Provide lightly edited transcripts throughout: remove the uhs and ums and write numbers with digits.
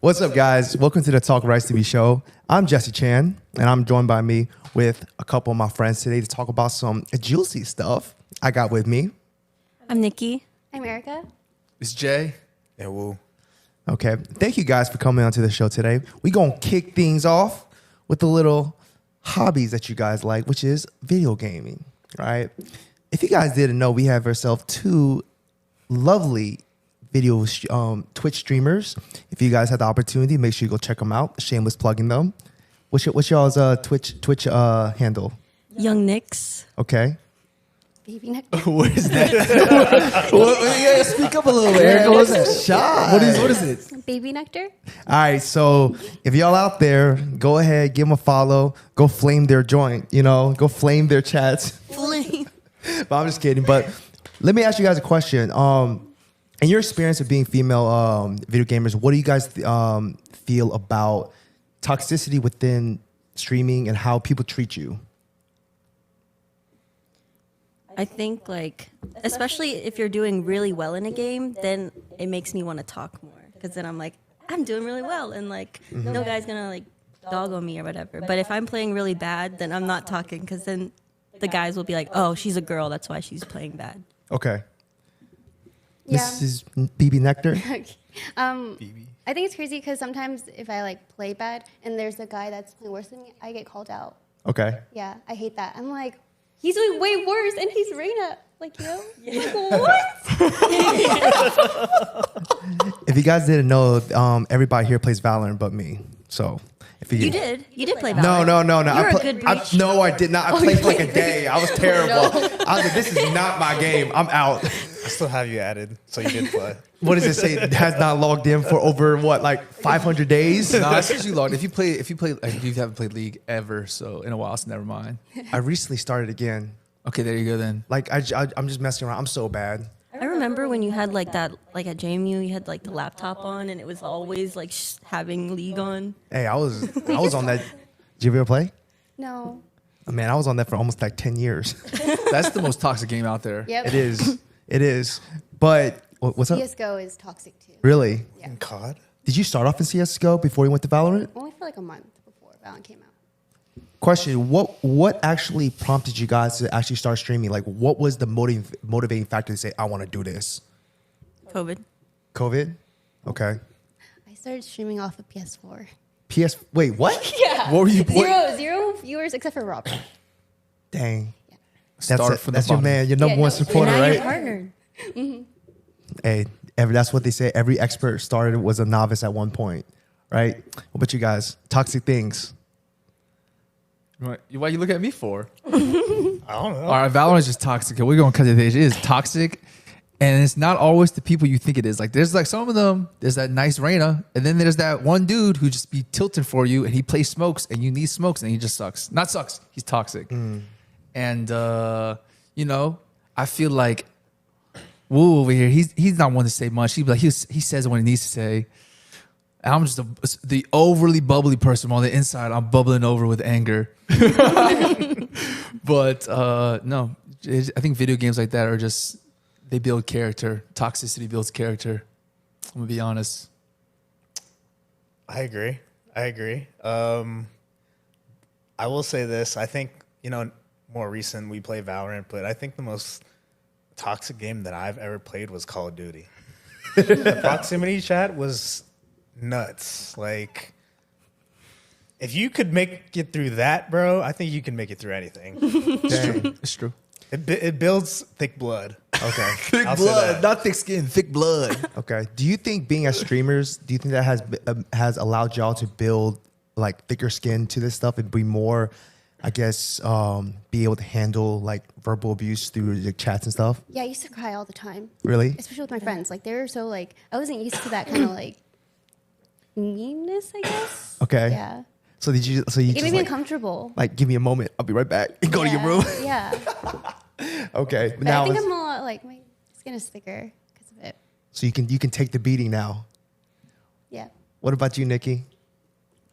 What's up, guys? Welcome to the Talk Rice TV show. I'm Jesse Chan, and I'm joined by me with a couple of my friends today to talk about some juicy stuff I got with me. I'm Nikki. I'm Erica. It's Jay. Yeah, woo. Okay, thank you guys for coming onto the show today. We're going to kick things off with the little hobbies that you guys like, which is video gaming, right? If you guys didn't know, we have ourselves two lovely video Twitch streamers. If you guys had the opportunity, make sure you go check them out. Shameless plugging them. What's y'all's Twitch handle? Young Nix. Okay. Baby Nectar. What is that? Yeah, speak up a little bit. Erica, what's that shot? What is it? Baby Nectar. All right, so if y'all out there, go ahead, give them a follow. Go flame their joint, go flame their chats. Flame. But I'm just kidding. But let me ask you guys a question. In your experience of being female video gamers, what do you guys feel about toxicity within streaming and how people treat you? I think, especially if you're doing really well in a game, then it makes me want to talk more. Because then I'm like, I'm doing really well. And, no guy's going to, dog on me or whatever. But if I'm playing really bad, then I'm not talking. Because then the guys will be like, oh, she's a girl. That's why she's playing bad. Okay. Yeah. Mrs. BB Nectar? I think it's crazy because sometimes if I play bad and there's a guy that's playing worse than me, I get called out. Okay. Yeah, I hate that. I'm like, he's doing way worse and he's Reina. Like, Yeah. what? If you guys didn't know, everybody here plays Valorant but me. So if You did play bad. No. You're a good breach. No, I did not. I played for like a day. I was terrible. I was like, this is not my game. I'm out. I still have you added, so you did play. What does it say? It has not logged in for over 500 days? No, as soon as you logged. If you haven't played League ever, so in a while, so never mind. I recently started again. Okay, there you go then. I'm just messing around. I'm so bad. I remember when you had that, at JMU, you had the laptop on and it was always having League on. Hey, I was on that. Did you ever play? No. Man, I was on that for almost 10 years. That's the most toxic game out there. Yep. It is. It is. But what's up? CSGO is toxic too. Really? Yeah. And COD? Did you start off in CSGO before you went to Valorant? Only for a month before Valorant came out. Question, what actually prompted you guys to actually start streaming? What was the motivating factor to say, I want to do this? COVID. COVID? Okay. I started streaming off of PS4. Wait, what? Yeah. What were you? Zero viewers except for Rob. Dang. Start from the That's your bottom. man, your number one supporter, And now right? you're partnered. Hey, that's what they say. Every expert started was a novice at one point, right? What about you guys? Toxic things. Why you look at me for? I don't know. All right, Valorant is just toxic. We're going to cut it. It is toxic, and it's not always the people you think it is. There's some of them. There's that nice Reina, and then there's that one dude who just be tilting for you, and he plays smokes, and you need smokes, and he just sucks. Not sucks. He's toxic. And I feel like Woo over here. He's not one to say much. He says what he needs to say. I'm just the overly bubbly person. On the inside, I'm bubbling over with anger. But no, I think video games like that are just, they build character. Toxicity builds character. I'm gonna be honest. I agree. I will say this. I think, more recent we play Valorant, but I think the most toxic game that I've ever played was Call of Duty. The proximity chat was nuts. If you could make it through that, bro, I think you can make it through anything. It's true. It builds thick blood. Okay. Thick I'll say blood, that. not thick skin, thick blood. Okay. Do you think being as streamers, do you think that has allowed y'all to build thicker skin to this stuff and be more, I guess, be able to handle verbal abuse through the chats and stuff? Yeah, I used to cry all the time. Really? Especially with my friends. They were so I wasn't used to that kind of meanness, I guess. Okay. Yeah. So did you? So you It just made me uncomfortable. give me a moment. I'll be right back. And go to your Yeah, room. Yeah. Okay. But Now, I think I'm a lot my skin is thicker because of it. so you can take the beating now. Yeah. What about you, Nikki?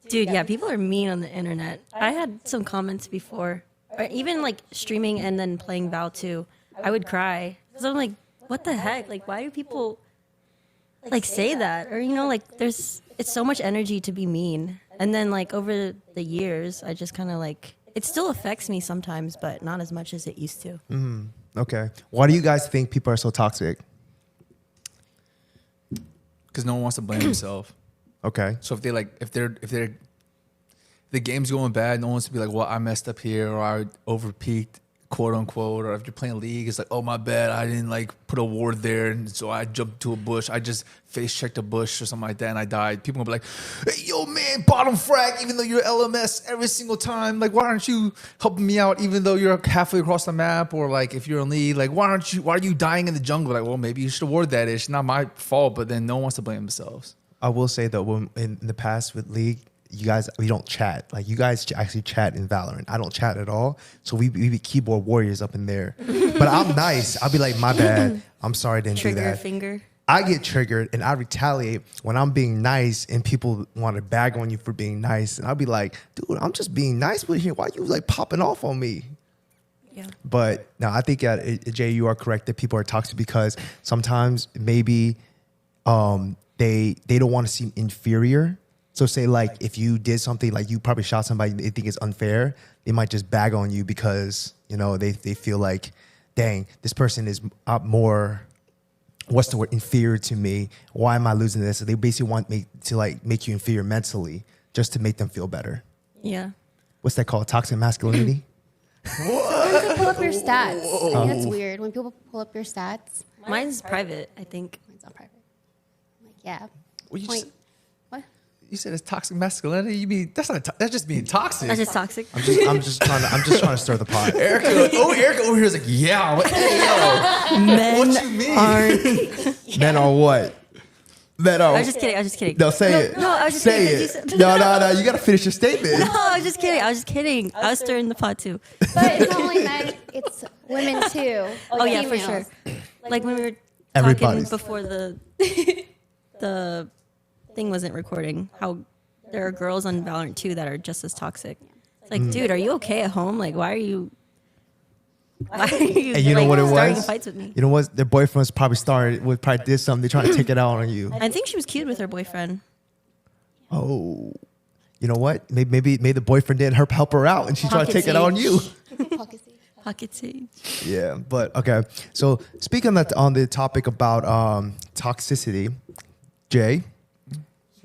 Dude, yeah, people are mean on the internet. I had some comments before, or even streaming and then playing Val 2. I would cry because I'm like, what the heck? Why do people like say that, or like it's so much energy to be mean, and then like over the years I just kind of like it still affects me sometimes, but not as much as it used to. Okay. Why do you guys think people are so toxic? Because no one wants to blame himself. Okay. So if the game's going bad, no one wants to be like, well, I messed up here, or I overpeaked, quote unquote. Or if you're playing League, it's like, oh, my bad, I didn't like put a ward there, and so I jumped to a bush. I just face checked a bush or something like that, and I died. People gonna be like, hey, yo, man, bottom frag, even though you're LMS every single time. Like, why aren't you helping me out, even though you're halfway across the map? Or like, if you're in League, like, why are you dying in the jungle? Like, well, maybe you should award that. It's not my fault, but then no one wants to blame themselves. I will say though, when in the past with League, we don't chat. Like you guys actually chat in Valorant. I don't chat at all. So we be keyboard warriors up in there. But I'm nice. I'll be like, my bad. I'm sorry I didn't do Trigger that. finger. I get triggered and I retaliate when I'm being nice and people want to bag on you for being nice. And I'll be like, dude, I'm just being nice with you. Why you like popping off on me? Yeah. But no, I think Jay, you are correct that people are toxic because sometimes maybe they don't want to seem inferior. So say like if you did something like you probably shot somebody they think is unfair, they might just bag on you because they feel like, dang, this person is more, what's the word, inferior to me. Why am I losing this? So they basically want me to like make you inferior mentally just to make them feel better. Yeah. What's that called? Toxic masculinity? Sometimes pull up your stats. I think that's weird when people pull up your stats. Mine's private, I think. Mine's not private. I'm like, yeah. Well, you Point. just- What? You said it's toxic masculinity. You mean that's just being toxic. That's just toxic. I'm just trying to stir the pot. Erica over here is like, yeah. I'm like, hey, yo. Men What you mean? aren't. Men are what? Men are. I was just kidding. No, say it. No, I was just say kidding. it. You said- No. You gotta finish your statement. No, I was just kidding. I was stirring the pot too. But it's not only men, it's women too. Oh yeah, for Females. sure. Like when we were talking Everybody's. before the thing wasn't recording, how there are girls on Valorant too that are just as toxic. It's like, dude, are you okay at home? Like, why are you And you know what it starting was? fights with me? You know what? Their boyfriends probably did something. They're trying to take it out on you. I think she was cute with her boyfriend. Oh, you know what? Maybe the boyfriend didn't help her out, and she's trying to Pocket take it out on you. Pocket seed. Pocket sage. Yeah, but okay. So speaking on the topic about toxicity, Jay.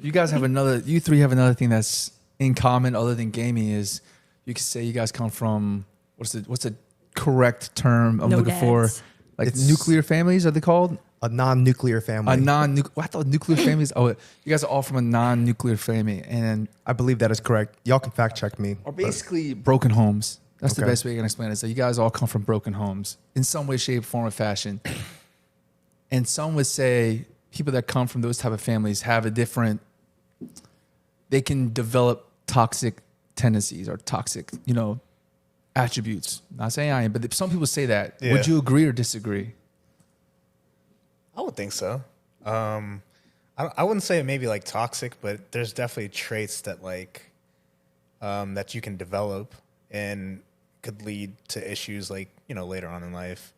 You three have another thing that's in common other than gaming is you could say you guys come from what's the correct term I'm No looking for? dads. Like It's- nuclear families, are they called? A non-nuclear family. I thought nuclear families. Oh, you guys are all from a non-nuclear family, and I believe that is correct. Y'all can fact check me. are basically broken homes. That's the Okay. best way I can explain it. So you guys all come from broken homes in some way, shape, form, or fashion. And some would say people that come from those type of families have a different. They can develop toxic tendencies or toxic, attributes. Not saying I am, but some people say that. Yeah. Would you agree or disagree? I would think so. I wouldn't say it may be like toxic, but there's definitely traits that like that you can develop and could lead to issues like later on in life.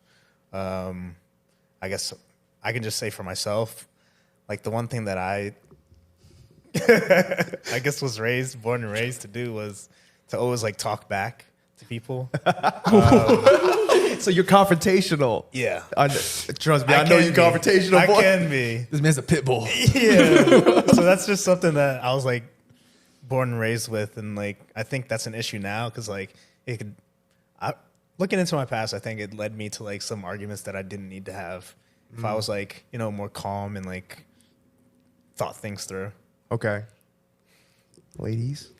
I guess I can just say for myself, like the one thing that I I guess was born and raised to do was to always like talk back to people. So you're confrontational. Yeah. Trust me, I know you're confrontational. I boy. can be. This man's a pit bull. Yeah. So that's just something that I was like born and raised with, and like I think that's an issue now because like it could. Looking into my past, I think it led me to like some arguments that I didn't need to have if I was like more calm and like thought things through. Okay. Ladies.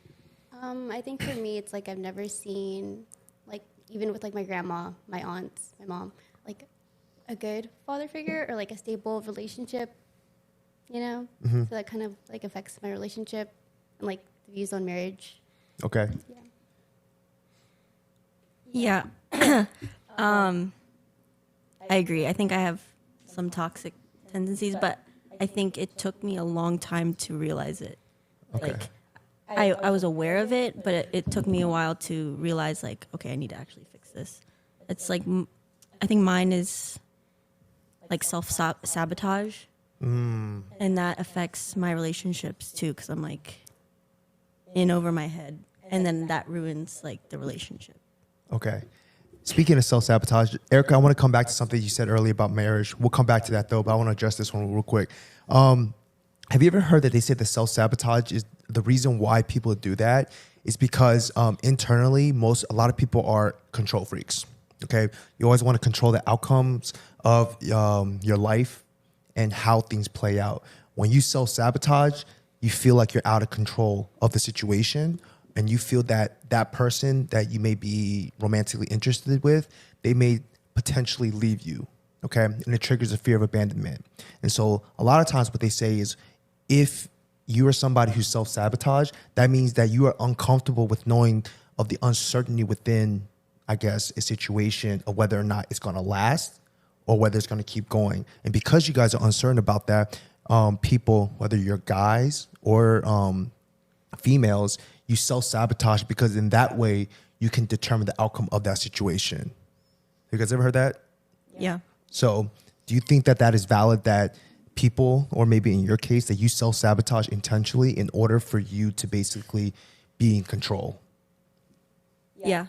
I think for me, it's like I've never seen, like, even with like my grandma, my aunts, my mom, like a good father figure or like a stable relationship, So that kind of like affects my relationship and like the views on marriage. Okay. Yeah. Yeah. I agree. I think I have some toxic tendencies, but I think it took me a long time to realize it. Okay. Like, I was aware of it, but it took me a while to realize, like, okay, I need to actually fix this. It's like, I think mine is like self-sabotage. And that affects my relationships too, because I'm like in over my head, and then that ruins like the relationship. Okay. Speaking of self-sabotage, Erica, I want to come back to something you said earlier about marriage. We'll come back to that though, but I want to address this one real quick. Have you ever heard that they say the self-sabotage is the reason why people do that is because internally, a lot of people are control freaks. Okay. You always want to control the outcomes of your life and how things play out. When you self-sabotage, you feel like you're out of control of the situation, and you feel that that person that you may be romantically interested with, they may potentially leave you, okay? And it triggers a fear of abandonment. And so a lot of times what they say is if you are somebody who self-sabotage, that means that you are uncomfortable with knowing of the uncertainty within, I guess, a situation of whether or not it's gonna last or whether it's gonna keep going. And because you guys are uncertain about that, people, whether you're guys or females, you self-sabotage because in that way you can determine the outcome of that situation. You guys ever heard that? Yeah. So do you think that that is valid, that people, or maybe in your case, that you self-sabotage intentionally in order for you to basically be in control? Yeah.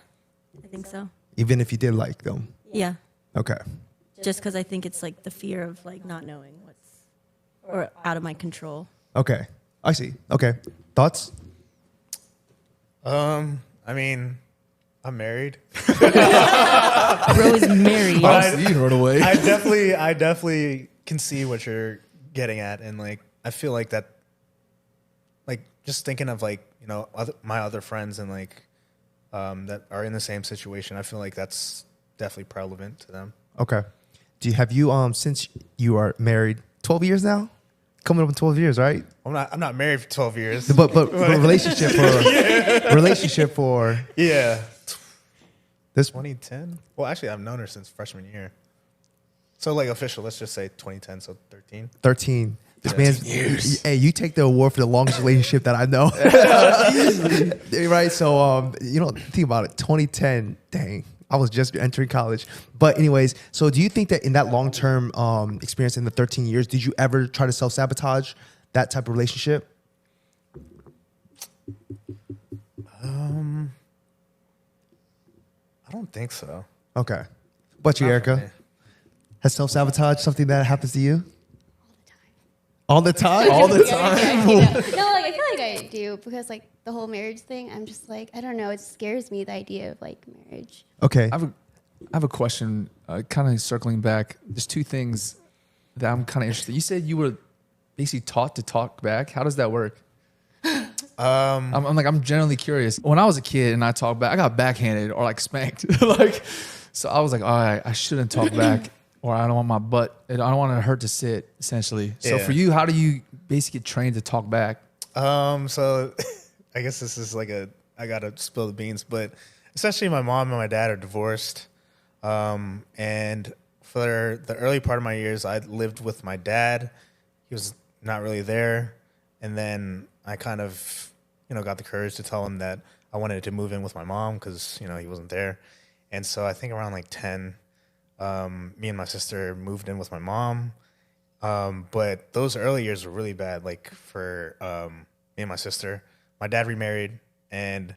I think so. Even if you did like them? Yeah. Okay. Just because I think it's like the fear of like not knowing or out of my control. Okay. I see. Okay. Thoughts? I mean, I'm married. Bro is married. But You run away. I definitely can see what you're getting at, and like I feel like that, like just thinking of like my other friends and like that are in the same situation. I feel like that's definitely prevalent to them. Okay. Have you since you are married 12 years now? Coming up in 12 years, right? I'm not married for 12 years. But relationship for Yeah. this 2010? Well, actually, I've known her since freshman year. So, like, official, let's just say 2010, so 13. 13. This man's years. Hey, you take the award for the longest relationship that I know. Right? So, think about it. 2010, dang. I was just entering college. But anyways, so do you think that in that long-term experience in the 13 years, did you ever try to self-sabotage that type of relationship? I don't think so. Okay. But you, Not for me. Erica? Has self-sabotage something that happens to you? All the time? All the time. No, like I feel like I do because like the whole marriage thing, I'm just like, I don't know, it scares me, the idea of like marriage. Okay. I have a question, kind of circling back. There's two things that I'm kind of interested. You said you were basically taught to talk back. How does that work? I'm generally curious. When I was a kid and I talked back, I got backhanded or like spanked. So I was like, all right, I shouldn't talk back, or I don't want my butt. I don't want it to hurt to sit, essentially. So Yeah. for you, how do you basically get trained to talk back? So I guess this is like I gotta spill the beans, but essentially my mom and my dad are divorced. And for the early part of my years, I lived with my dad. He was not really there. And then I kind of, got the courage to tell him that I wanted to move in with my mom because, he wasn't there. And so I think around like 10, me and my sister moved in with my mom. But those early years were really bad, like for me and my sister. My dad remarried, and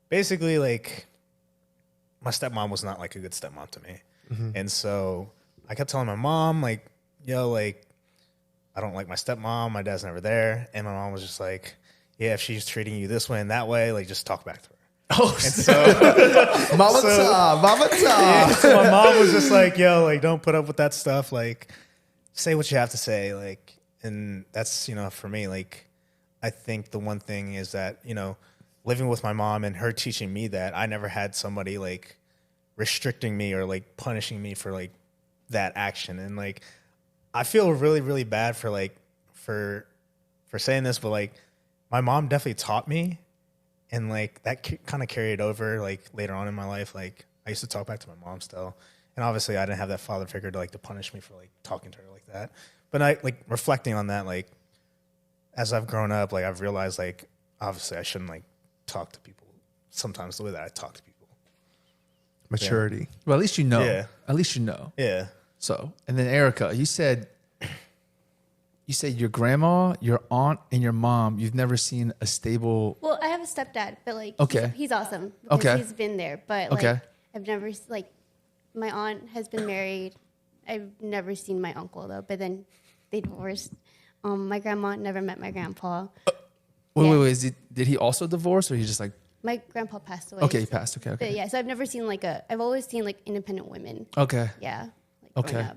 basically, like, my stepmom was not like a good stepmom to me. Mm-hmm. And so I kept telling my mom, like, yo, like, I don't like my stepmom. My dad's never there. And my mom was just like, yeah, if she's treating you this way and that way, like, just talk back to her. Oh, And so, Mama time. yeah, so my mom was just like, yo, like, don't put up with that stuff. Like, say what you have to say. Like, and that's, for me, like, I think the one thing is that, living with my mom and her teaching me that, I never had somebody like restricting me or like punishing me for like that action. And like, I feel really, really bad for like, for saying this, but like my mom definitely taught me, and like that kind of carried over like later on in my life. Like I used to talk back to my mom still. And obviously I didn't have that father figure to punish me for like talking to her like that. But I like reflecting on that, like as I've grown up, like I've realized like obviously I shouldn't like talk to people sometimes the way that I talk to people. Maturity. well, at least you know. Yeah. At least you know. Yeah. So, and then Erica, you said you said your grandma, your aunt, and your mom. You've never seen a stable. Well, I have a stepdad, but like, Okay. he's awesome because Okay. he's been there. But like, Okay. I've never like, my aunt has been married. I've never seen my uncle though. But then they divorced. My grandma never met my grandpa. Wait, Yeah. wait. Did he also divorce, or he just like? My grandpa passed away. Okay, he passed. Okay, But okay. yeah, so I've never seen like I've always seen like independent women. Okay. Yeah. Like Okay. growing up.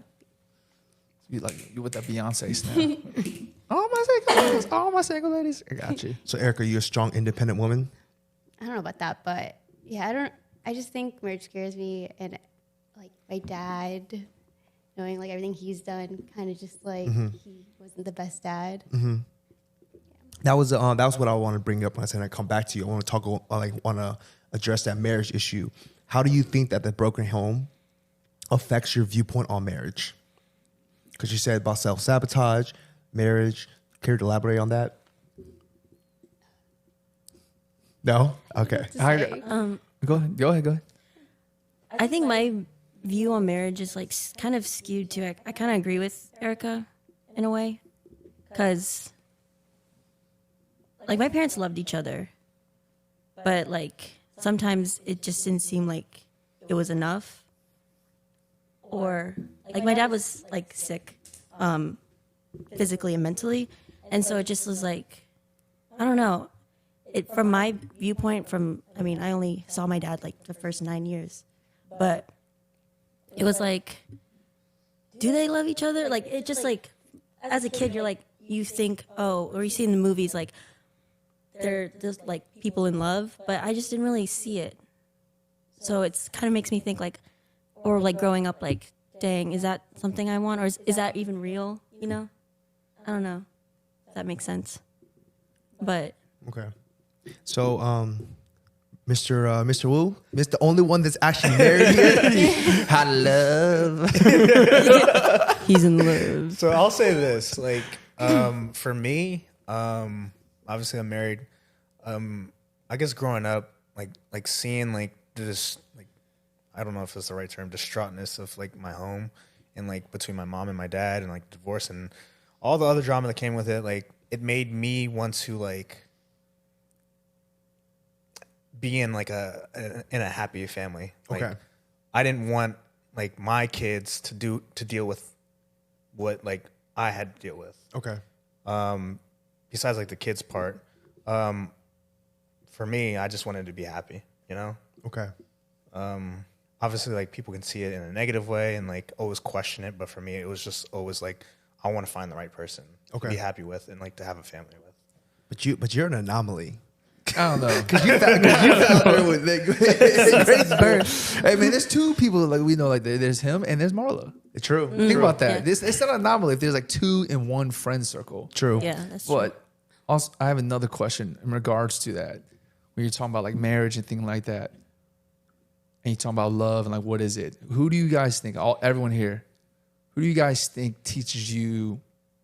You with that Beyonce snap. All my single ladies. All my single ladies. I got you. So, Erica, you a strong, independent woman? I don't know about that, but yeah, I just think marriage scares me, and like my dad, knowing like everything he's done, kind of just like he wasn't the best dad. That was what I want to bring up when I said I come back to you. I want to talk, want to address that marriage issue. How do you think that the broken home affects your viewpoint on marriage? Because you said about self-sabotage, marriage. Care to elaborate on that? No? Okay. To say. Go ahead. Go ahead. I think my view on marriage is like kind of skewed too. I kind of agree with Erica in a way, because like my parents loved each other, but like sometimes it just didn't seem like it was enough. Or like my dad was like sick, physically and mentally, and so it just was like, I don't know. It from my viewpoint, I only saw my dad like the first 9 years, but it was like, do they love each other? Like it just like, as a kid, you're like, you think, oh, or you see in the movies like they're just like people in love, but I just didn't really see it. So it's kind of makes me think like, or like growing up, like, dang, is that something I want, or is that even real? You know, I don't know. If that makes sense, but. Okay. So, Mr. Wu, Mr. Only one that's actually married here. I love. He's in love. So I'll say this, like, for me, obviously I'm married. I guess growing up, like seeing like this, like, I don't know if it's the right term, distraughtness of like my home and like between my mom and my dad and like divorce and all the other drama that came with it. Like it made me want to like be in like in a happy family. Like, Okay. I didn't want like my kids to deal with what like I had to deal with. Okay. Besides like the kids part, for me, I just wanted to be happy, you know? Okay. Obviously like people can see it in a negative way and like always question it. But for me, it was just always like, I want to find the right person to be happy with and like to have a family with. But you're an anomaly. I don't know. Cause you found her with Great birth. Hey man, there's two people like we know. Like there's him and there's Marla. True. Think about that. Yeah. It's not an anomaly if there's like two in one friend circle. True. Yeah, that's true. But also, I have another question in regards to that. When you're talking about like marriage and things like that, and you're talking about love and like what is it? Who do you guys think? Everyone here, who do you guys think teaches you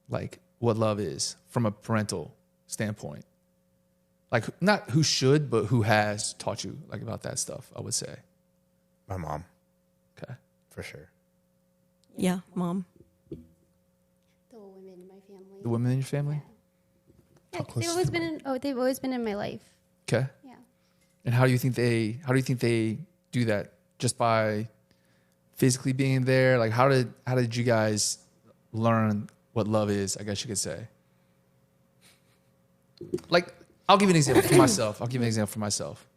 like what love is from a parental standpoint? Like not who should, but who has taught you like about that stuff? I would say. My mom, Okay. for sure. Yeah, mom. The women in my family. The women in your family. Yeah, close they've always been in my life. Okay. Yeah. And how do you think they do that? Just by physically being there? Like how did you guys learn what love is, I guess you could say? Like I'll give you an example for myself.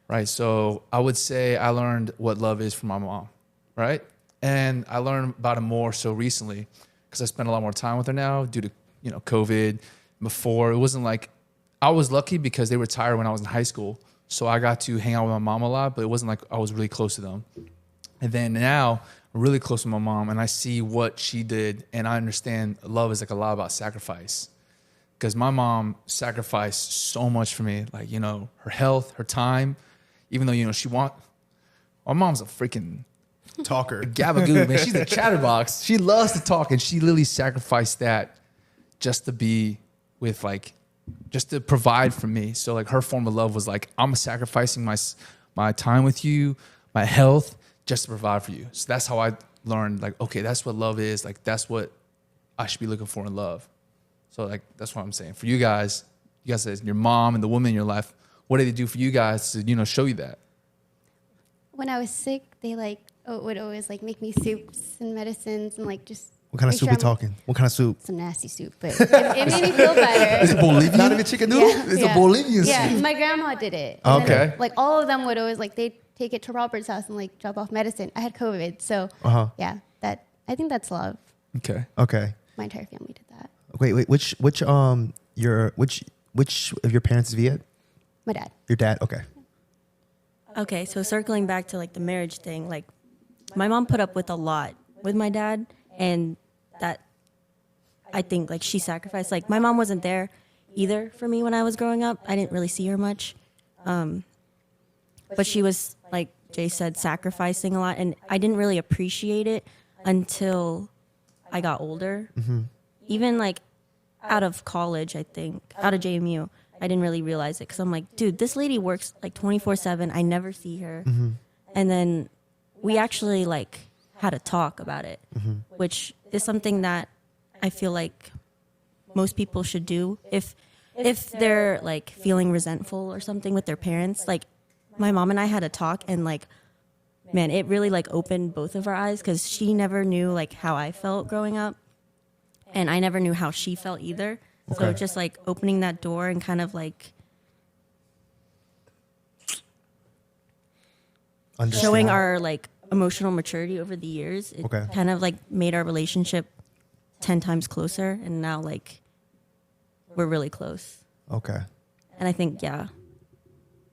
Right? So I would say I learned what love is from my mom, right? And I learned about it more so recently because I spend a lot more time with her now due to, COVID. Before it wasn't like I was lucky because they retired when I was in high school. So I got to hang out with my mom a lot, but it wasn't like I was really close to them. And then now I'm really close to my mom and I see what she did and I understand love is like a lot about sacrifice. Because my mom sacrificed so much for me, like, her health, her time, even though, my mom's a freaking Talker. gabagoo, man. She's a chatterbox. She loves to talk and she literally sacrificed that just to be with just to provide for me. So like her form of love was like, I'm sacrificing my time with you, my health, just to provide for you. So that's how I learned like, okay, that's what love is. Like that's what I should be looking for in love. So like that's what I'm saying. For you guys said your mom and the woman in your life, what did they do for you guys to, show you that? When I was sick, they would always make me soups and medicines and just. What kind of make soup sure we talking? What kind of soup? Some nasty soup, but it made me feel better. Is it Bolivian? Not even chicken noodle? Yeah, It's a Bolivian Yeah, soup. my grandma did it. And Okay. then, all of them would always they'd take it to Robert's house and drop off medicine. I had COVID, so yeah, I think that's love. Okay. Okay. My entire family did that. Wait. Which of your parents is Viet? My dad. Your dad? Okay. Okay, so circling back to the marriage thing, my mom put up with a lot with my dad, and that I think she sacrificed. My mom wasn't there either for me when I was growing up. I didn't really see her much, but she was, like Jay said, sacrificing a lot, and I didn't really appreciate it until I got older. Even out of college, I think, out of JMU. I didn't really realize it because I'm like, dude, this lady works 24/7. I never see her. And then we actually had a talk about it, which is something that I feel like most people should do if they're feeling resentful or something with their parents. My mom and I had a talk, and man, it really opened both of our eyes because she never knew how I felt growing up, and I never knew how she felt either. So Okay. just opening that door and kind of showing our emotional maturity over the years, it Okay. kind of made our relationship 10 times closer, and now we're really close. Okay. And I think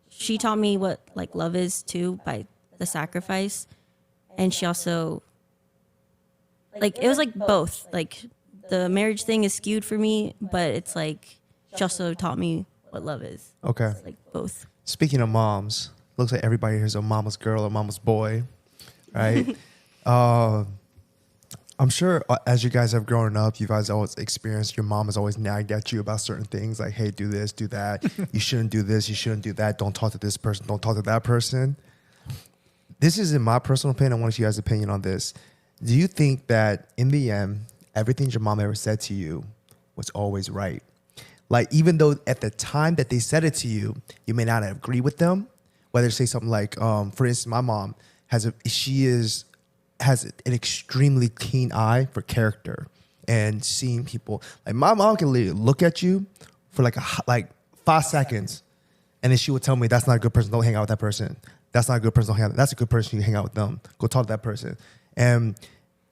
she taught me what love is too by the sacrifice, and she also it was both the marriage thing is skewed for me, but it's she also taught me what love is. Okay. It's both. Speaking of moms, looks like everybody here is a mama's girl or mama's boy, right? I'm sure as you guys have grown up, you guys always experienced your mom has always nagged at you about certain things hey, do this, do that. You shouldn't do this. You shouldn't do that. Don't talk to this person. Don't talk to that person. This is in my personal opinion. I want you guys' opinion on this. Do you think that in the end, everything your mom ever said to you was always right? Even though at the time that they said it to you, you may not agree with them, whether say something for instance, my mom has an extremely keen eye for character and seeing people. My mom can literally look at you for 5 seconds, and then she would tell me, that's not a good person, don't hang out with that person. That's not a good person, don't hang out. That's a good person, you hang out with them. Go talk to that person. And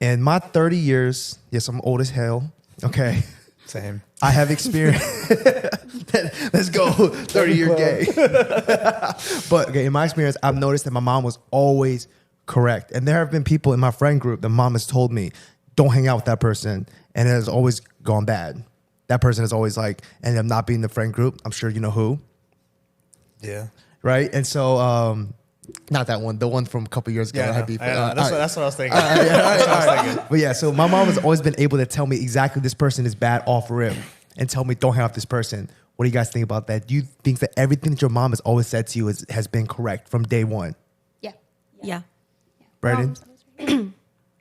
in my 30 years, yes, I'm old as hell, okay? Same. I have experienced. Let's go, 30-year gay. But okay, in my experience, I've noticed that my mom was always correct. And there have been people in my friend group that mom has told me, don't hang out with that person. And it has always gone bad. That person is always ended up not being in the friend group. I'm sure you know who. Yeah. Right? And so, not that one, the one from a couple years ago. Yeah, I had beef. that's what I was thinking. But yeah, so my mom has always been able to tell me exactly this person is bad off rip and tell me don't hang out with this person. What do you guys think about that? Do you think that everything that your mom has always said to you has been correct from day one? Yeah. Yeah. Brandon?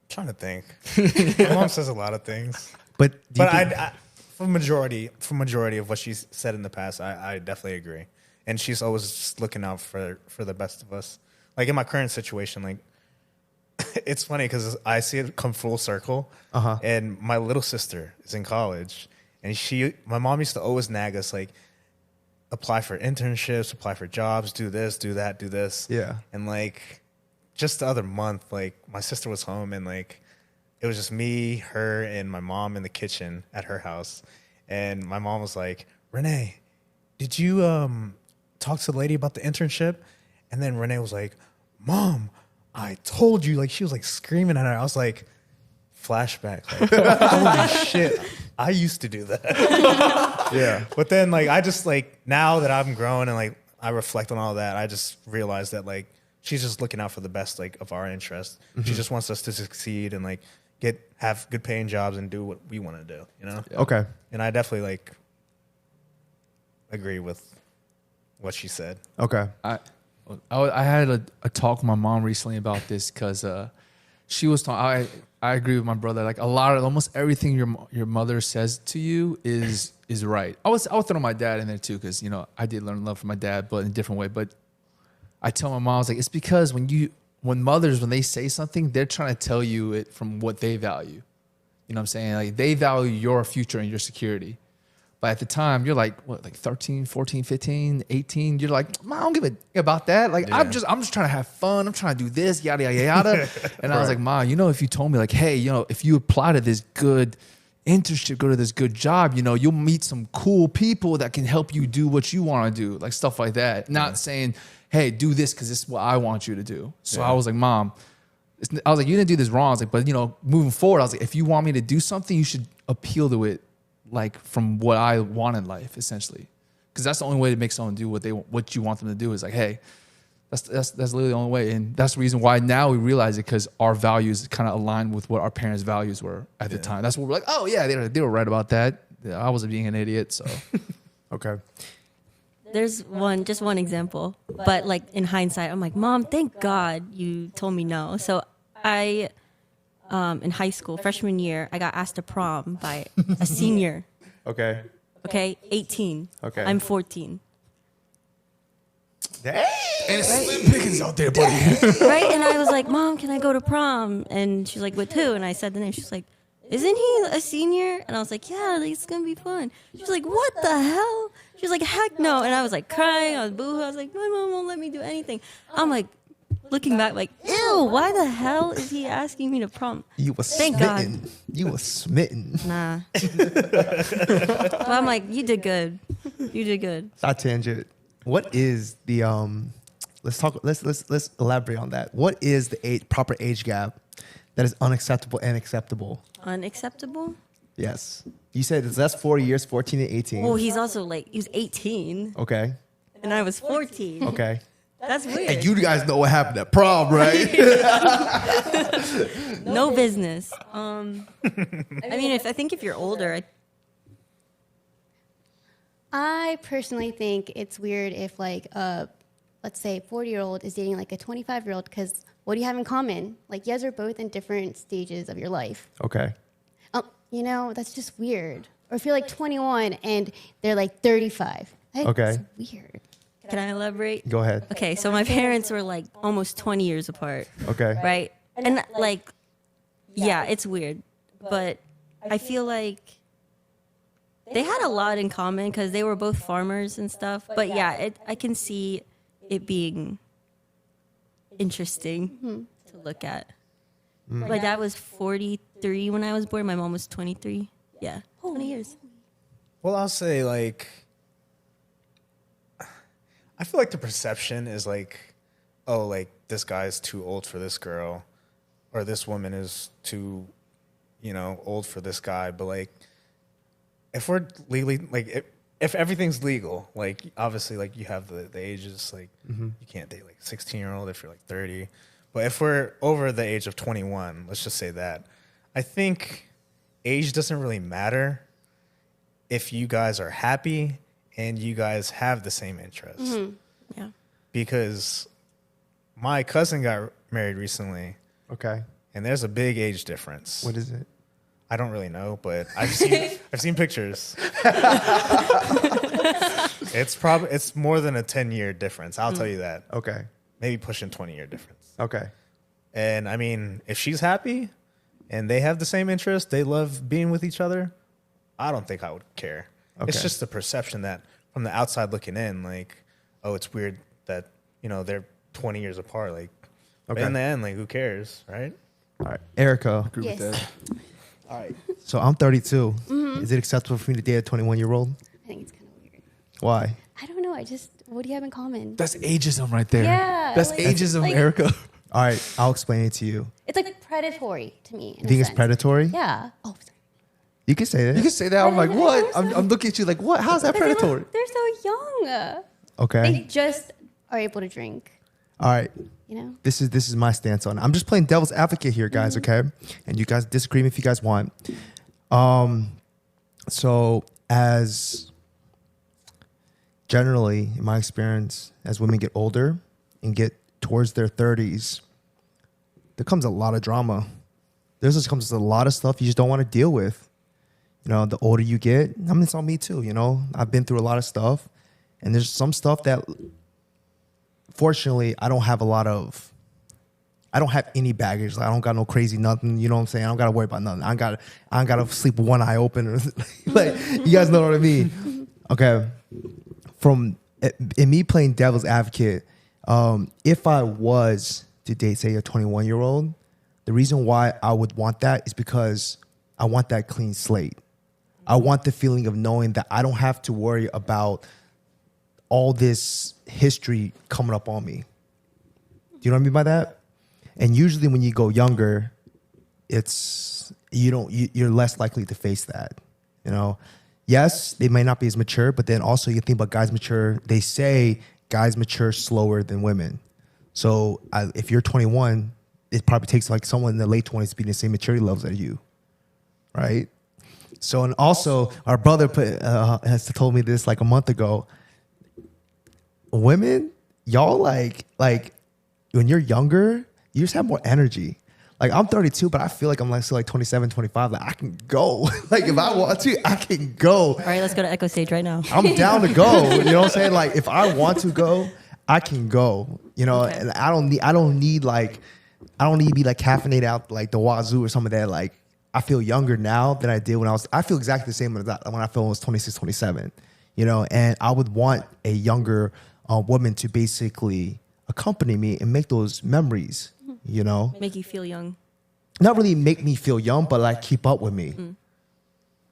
Trying to think. My mom says a lot of things, But for majority of what she's said in the past, I definitely agree. And she's always just looking out for the best of us. In my current situation, it's funny because I see it come full circle. And my little sister is in college, and my mom used to always nag us apply for internships, apply for jobs, do this, do that, do this. Yeah. And just the other month, my sister was home, and it was just me, her, and my mom in the kitchen at her house. And my mom was like, Renee, did you talk to the lady about the internship? And then Renee was like, Mom, I told you. She was screaming at her. I was like, flashback. Holy shit, I used to do that. yeah. But then I just now that I'm grown and I reflect on all that, I just realized that she's just looking out for the best of our interests. She just wants us to succeed and have good paying jobs and do what we want to do, Yeah. Okay. And I definitely agree with what she said. Okay. I had a talk with my mom recently about this because she was talking. I agree with my brother. Like almost everything your mother says to you is right. I was throwing my dad in there too, because I did learn love from my dad, but in a different way. But I tell my mom, I was like, it's because when mothers, when they say something, they're trying to tell you it from what they value. You know what I'm saying? Like they value your future and your security. But at the time, you're like, what, like 13, 14, 15, 18? You're like, I don't give a about that. Like, I'm just trying to have fun. I'm trying to do this, yada, yada, yada. And I was like, Ma, if you told me like, hey, if you apply to this good internship, go to this good job, you'll meet some cool people that can help you do what you want to do. Like stuff like that. Not saying, hey, do this because this is what I want you to do. So I was like, Mom, I was like, you didn't do this wrong. I was like, but moving forward, I was like, if you want me to do something, you should appeal to it. Like from what I want in life, essentially, because that's the only way to make someone do what you want them to do. Is like, hey, that's literally the only way, and that's the reason why now we realize it, because our values kind of align with what our parents' values were at the time. That's what we're like, oh yeah, they were right about that. I wasn't being an idiot, so Okay. There's just one example, but like in hindsight, I'm like, Mom, thank God you told me no. So I. In high school, freshman year, I got asked to prom by a senior. Okay. Okay, 18. Okay. I'm 14. Dang. and it's slim pickings out there, buddy. Right? And I was like, Mom, can I go to prom? And she's like, with who? And I said the name. She's like, isn't he a senior? And I was like, yeah, it's going to be fun. She was like, what the hell? She was like, heck no. And I was like crying. I was boohoo. I was like, my mom won't let me do anything. I'm like, looking back, like, ew, why the hell is he asking me to prom? You were Thank smitten. God. You were smitten. Nah. But I'm like, you did good. You did good. Side tangent. What is the let's elaborate on that. What is the proper age gap that is unacceptable and acceptable? Unacceptable? Yes. You said that's 4 years, 14 and 18. Well, he's also like, he was 18 Okay. and I was 14. Okay. That's weird. And you guys know what happened at prom, right? No business. I mean, I think if you're older, I personally think it's weird if like let's say 40-year-old is dating like a 25-year-old, because what do you have in common? Like you guys are both in different stages of your life. Okay. That's just weird. Or if you're like 21 and they're like 35. Okay. It's weird. can I elaborate? Go ahead. Okay, so my parents were like almost 20 years apart, Okay. right? And like, yeah, it's weird, but I feel like they had a lot in common because they were both farmers and stuff. But yeah, I can see it being interesting to look at. My dad was 43 when I was born. My mom was 23. Yeah, 20 years. Well, I'll say like, I feel like the perception is like, oh, like this guy's too old for this girl, or this woman is too, old for this guy. But like, if we're legally, like, if everything's legal, like obviously, like you have the ages, like you can't date like 16-year-old if you're like 30. But if we're over the age of 21, let's just say that, I think age doesn't really matter if you guys are happy and you guys have the same interests. Yeah. Because my cousin got married recently, Okay. and there's a big age difference. What is it? I don't really know, but I've seen pictures. It's more than a 10-year difference. I'll tell you that. Okay. Maybe pushing 20-year difference. Okay. And I mean, if she's happy and they have the same interest, they love being with each other, I don't think I would care. Okay. It's just the perception that from the outside looking in, like, oh, it's weird that, they're 20 years apart. Like, but in the end, like, who cares, right? All right. Erica. Agree with Yes. that. All right. So I'm 32. Is it acceptable for me to date a 21-year-old? I think it's kind of weird. Why? I don't know. What do you have in common? That's ageism right there. Yeah, That's like- ageism, like- Erica. All right. I'll explain it to you. It's like predatory to me. You think it's predatory? Yeah. Oh, sorry. You can say that. You can say that. I'm like, what? I'm looking at you like, what? How's that predatory? They're so young. Okay. They just are able to drink. All right. This is my stance on it. I'm just playing devil's advocate here, guys, okay? And you guys disagree if you guys want. So as generally, in my experience, as women get older and get towards their 30s, there comes a lot of drama. There's just comes a lot of stuff you just don't want to deal with. You know, the older you get, I mean, it's on me too. You know, I've been through a lot of stuff, and there's some stuff that, fortunately, I don't have any baggage. Like, I don't got no crazy nothing. You know what I'm saying? I don't got to worry about nothing. I ain't got to sleep with one eye open. Like, you guys know what I mean? Okay. In me playing devil's advocate, if I was to date, say, a 21-year-old, the reason why I would want that is because I want that clean slate. I want the feeling of knowing that I don't have to worry about all this history coming up on me. Do you know what I mean by that? And usually when you go younger, you're less likely to face that. You know, yes, they may not be as mature, but then also you think about guys mature. They say guys mature slower than women. So if you're 21, it probably takes like someone in the late 20s to be in the same maturity levels as you, right? So, and also our brother has told me this like a month ago. Women, y'all like when you're younger, you just have more energy. Like, I'm 32, but I feel like I'm like still like 27, 25. Like, I can go. Like, if I want to, I can go. All right, let's go to Echo Stage right now. I'm down to go. You know what I'm saying? Like, if I want to go, I can go. You know, Okay. and I don't need to be like caffeinated out like the wazoo or some of that. Like, I feel younger now than I did I feel exactly the same when I felt when I was 26, 27. You know, and I would want a younger woman to basically accompany me and make those memories, you know? Make you feel young. Not really make me feel young, but like keep up with me.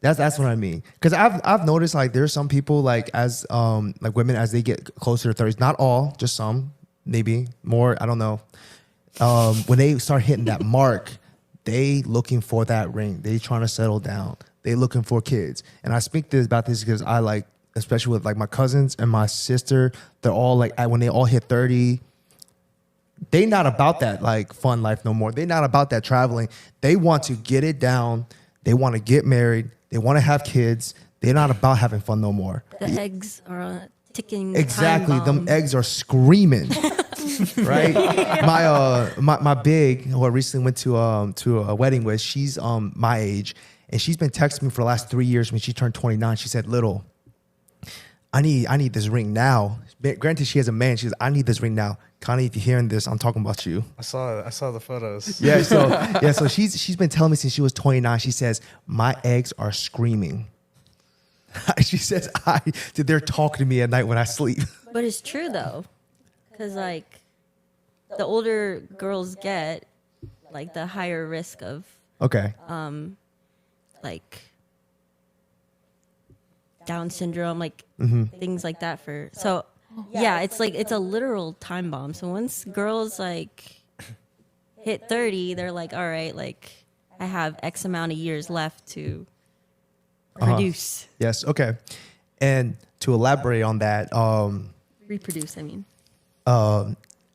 That's what I mean. Because I've noticed like there's some people like as like women as they get closer to 30s, not all, just some, maybe more, I don't know. When they start hitting that mark, they looking for that ring. They trying to settle down. They looking for kids. And I speak about this because I like, especially with like my cousins and my sister, they're all like, when they all hit 30, they not about that like fun life no more. They not about that traveling. They want to get it down. They want to get married. They want to have kids. They're not about having fun no more. The eggs are on a ticking Exactly. time bomb. Them eggs are screaming. Right? My big, who I recently went to a wedding with, she's my age, and she's been texting me for the last 3 years. When she turned 29, she said, "Little, I need this ring now." Granted, she has a man. She says, "I need this ring now." Connie, if you're hearing this, I'm talking about you. I saw the photos. Yeah, so she's been telling me since she was 29. She says, "My eggs are screaming." She says, they're talking to me at night when I sleep. But it's true though, because like the older girls get, like the higher risk of Okay. like Down syndrome, like things like that. Yeah, it's like it's a literal time bomb. So once girls like hit 30, they're like, all right, like I have X amount of years left to produce, Yes. Okay. And to elaborate on that, reproduce. I mean,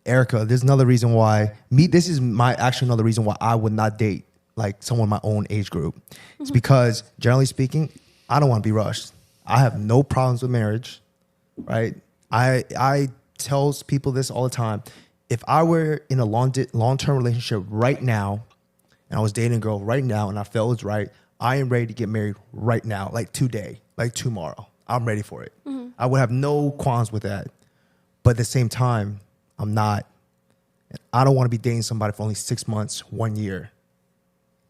Erica, there's another reason why this is another reason why I would not date like someone my own age group. It's because generally speaking, I don't want to be rushed. I have no problems with marriage, right? I tell people this all the time. If I were in a long-term relationship right now, and I was dating a girl right now, and I felt it was right, I am ready to get married right now, like today, like tomorrow. I'm ready for it. I would have no qualms with that. But at the same time, I'm not. I don't want to be dating somebody for only 6 months, 1 year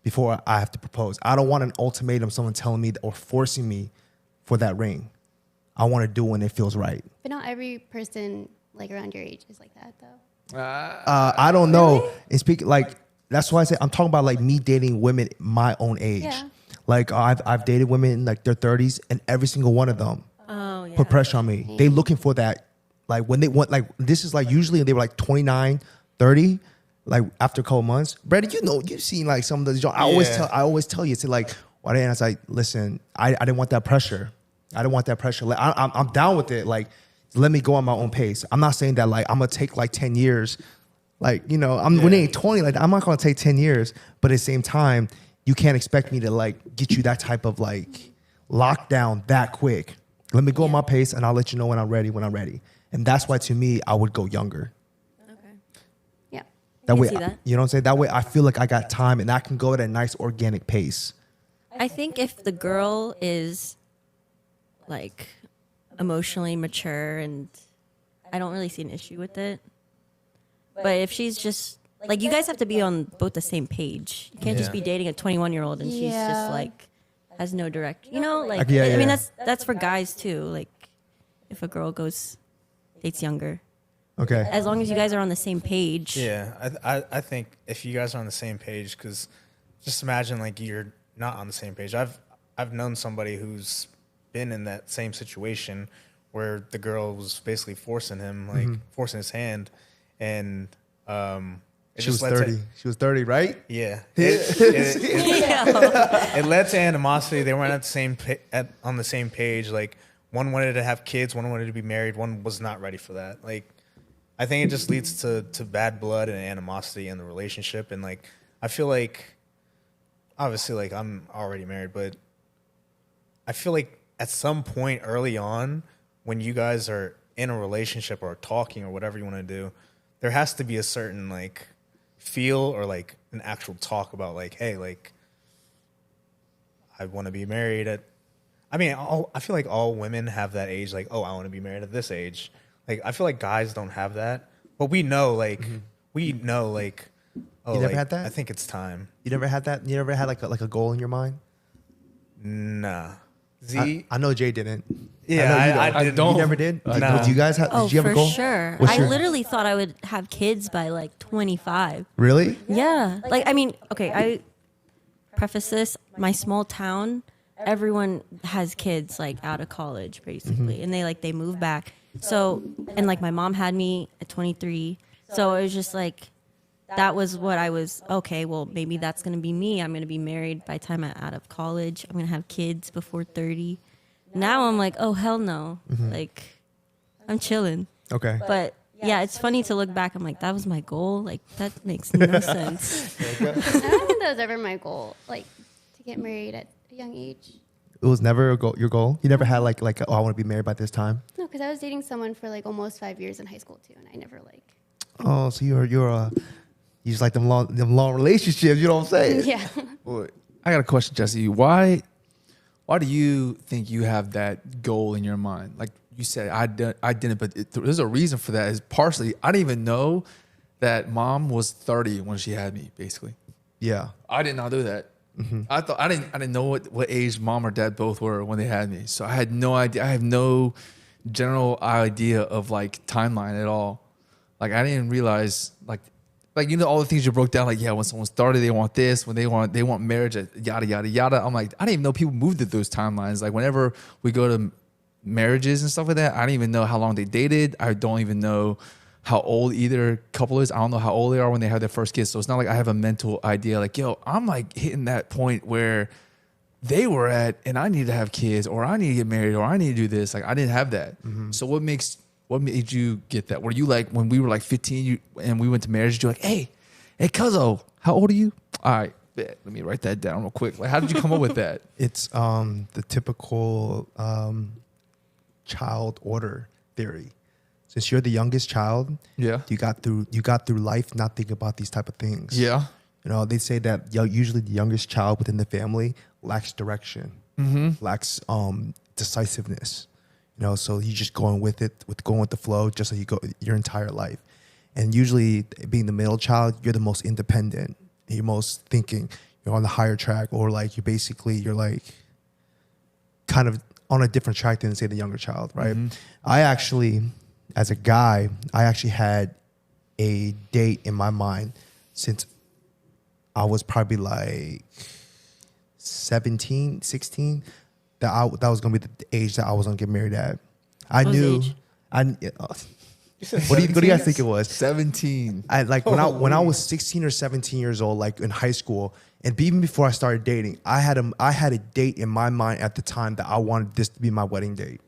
before I have to propose. I don't want an ultimatum, someone telling me or forcing me for that ring. I want to do it when it feels right. But not every person like around your age is like that though. I don't know. And that's why I say I'm talking about like me dating women my own age. Yeah. Like I've dated women in like their 30s, and every single one of them put pressure on me. They looking for that. Like when they want, like this is like usually they were like 29, 30. Like after a couple months, Brandon, you've seen like some of those. I always tell you, it's like, why? And I was like, listen, I didn't want that pressure. I didn't want that pressure. Like I'm down with it. Like let me go on my own pace. I'm not saying that like I'm gonna take like 10 years. Like when they 20, like I'm not gonna take 10 years. But at the same time, you can't expect me to like get you that type of like lockdown that quick. Let me go on my pace, and I'll let you know when I'm ready. And that's why to me, I would go younger. Yeah. That can way, see that. you know what I'm saying? That way I feel like I got time and I can go at a nice organic pace. I think if the girl is like emotionally mature, and I don't really see an issue with it. But if she's just like, you guys have to be on both the same page. You can't just be dating a 21-year-old and she's just like has no direct, you know, like I mean that's for guys too. Like if a girl dates younger. Okay. As long as you guys are on the same page. Yeah, I think if you guys are on the same page, because just imagine like you're not on the same page. I've known somebody who's been in that same situation where the girl was basically forcing him, like forcing his hand, and she was 30. She was 30, right? Yeah. It led to animosity. They weren't on the same page. Like one wanted to have kids, one wanted to be married, one was not ready for that. Like I think it just leads to bad blood and animosity in the relationship. And like I feel like obviously like I'm already married, but I feel like at some point early on when you guys are in a relationship or talking or whatever you want to do, there has to be a certain like feel or like an actual talk about like, hey, like I want to be married at, I mean, I feel like all women have that age, like, oh, I want to be married at this age. Like, I feel like guys don't have that, but we know, like, oh, you never like, had that? I think it's time. You never had that? You never had like a goal in your mind? Nah. I know Jay didn't. Yeah, I didn't. don't. You never did? No. Did you guys have? Oh, did you have for a goal? sure. What's I your- literally thought I would have kids by like 25. Really? Yeah. Like, I mean, okay, I preface this. My small town, everyone has kids like out of college basically. And they move back. So, and like my mom had me at 23. So it was just like, that was what I was, okay, well, maybe that's going to be me. I'm going to be married by the time I'm out of college. I'm going to have kids before 30. Now I'm like, oh, hell no. Like, I'm chilling. Okay. But yeah, it's funny to look back. I'm like, that was my goal. Like, that makes no sense. I don't think that was ever my goal, like to get married at a young age. It was never your goal? You nenever had like oh, I want to be married by this time? No, because I was dating someone for like almost 5 years in high school too, and I never like. Oh, so you just like them long relationships, you know what I'm saying? Yeah. Well, I got a question, Jesse. Why do you think you have that goal in your mind? Like you said, I didn't, but there's a reason for that. Is partially I didn't even know that mom was 30 when she had me. Basically, Yeah. I did not do that. I thought I didn't know what age mom or dad both were when they had me. So I had no idea. I have no general idea of like timeline at all. Like I didn't realize like you know all the things you broke down. Like yeah, when someone's 30, they want this. When they want marriage, yada yada yada. I'm like I didn't even know people moved at those timelines. Like whenever we go to marriages and stuff like that, I don't even know how long they dated. I don't even know how old either couple is. I don't know how old they are when they have their first kids. So it's not like I have a mental idea like, yo, I'm like hitting that point where they were at and I need to have kids or I need to get married or I need to do this. Like I didn't have that. So what made you get that? Were you like, when we were like 15 and we went to marriage, you're like, hey, cuzzo, how old are you? All right, bet. Let me write that down real quick. Like, how did you come up with that? It's the typical child order theory. Since you're the youngest child, Yeah. you got through life not thinking about these type of things. Yeah. You know, they say that usually the youngest child within the family lacks direction, lacks decisiveness. You know, so you just going with the flow, just so you go your entire life. And usually, being the middle child, you're the most independent. You're most thinking. You're on the higher track, or like you're like kind of on a different track than say the younger child, right? I actually, as a guy, had a date in my mind since I was probably like 17, 16, that was going to be the age that I was going to get married at. I What knew. age? What do you guys think it was? 17. I like when I was 16 or 17 years old, like in high school, and even before I started dating, I had a date in my mind at the time that I wanted this to be my wedding date.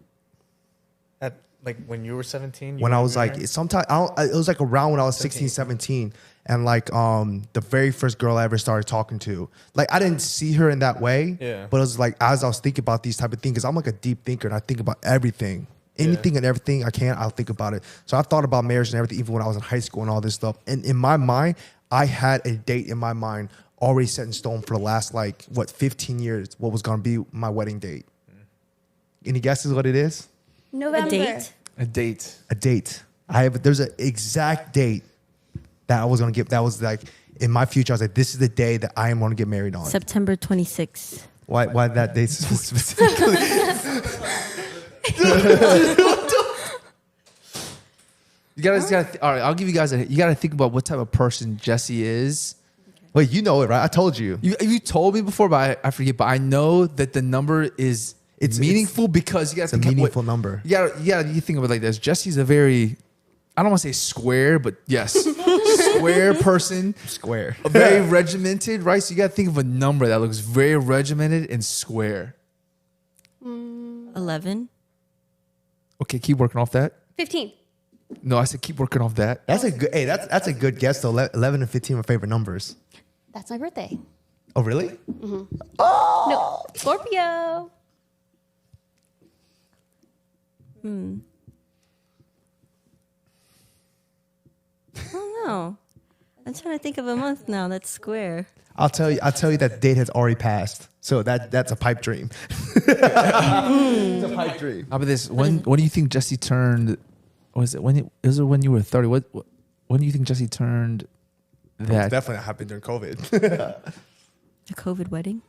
At, like when you were 17? When I was like, it was like around when I was 16, 17. And like the very first girl I ever started talking to, like I didn't see her in that way, Yeah. but it was like as I was thinking about these type of things, because I'm like a deep thinker and I think about everything. Anything and everything I can, I'll think about it. So I've thought about marriage and everything, even when I was in high school and all this stuff. And in my mind, I had a date in my mind already set in stone for the last 15 years. What was going to be my wedding date? Any guesses what it is? November. A date? A date. A date. There's an exact date that I was going to get. That was like in my future. I was like, this is the day that I am going to get married on. September 26th. Why that date specifically? You gotta all right, I'll give you guys you gotta think about what type of person Jesse is. Wait, you know it, right? I told you. You told me before, but I forget. But I know that the number is meaningful because you got It's a meaningful number. You think of it like this. Jesse's a very, I don't want to say square, but yes, square person. Square. Very regimented, right? So you got to think of a number that looks very regimented and square. 11. Okay, keep working off that. 15. No, I said keep working off that. That's a good. Hey, that's a good guess though. 11 and 15 are my favorite numbers. That's my birthday. Oh, really? No, Scorpio. I don't know. I'm trying to think of a month now that's square. I'll tell you that date has already passed. So that's a pipe dream. It's a pipe dream. How about this? When do you think Jesse turned? Was it when when you were 30? When do you think Jesse turned that? Definitely happened during COVID. A COVID wedding?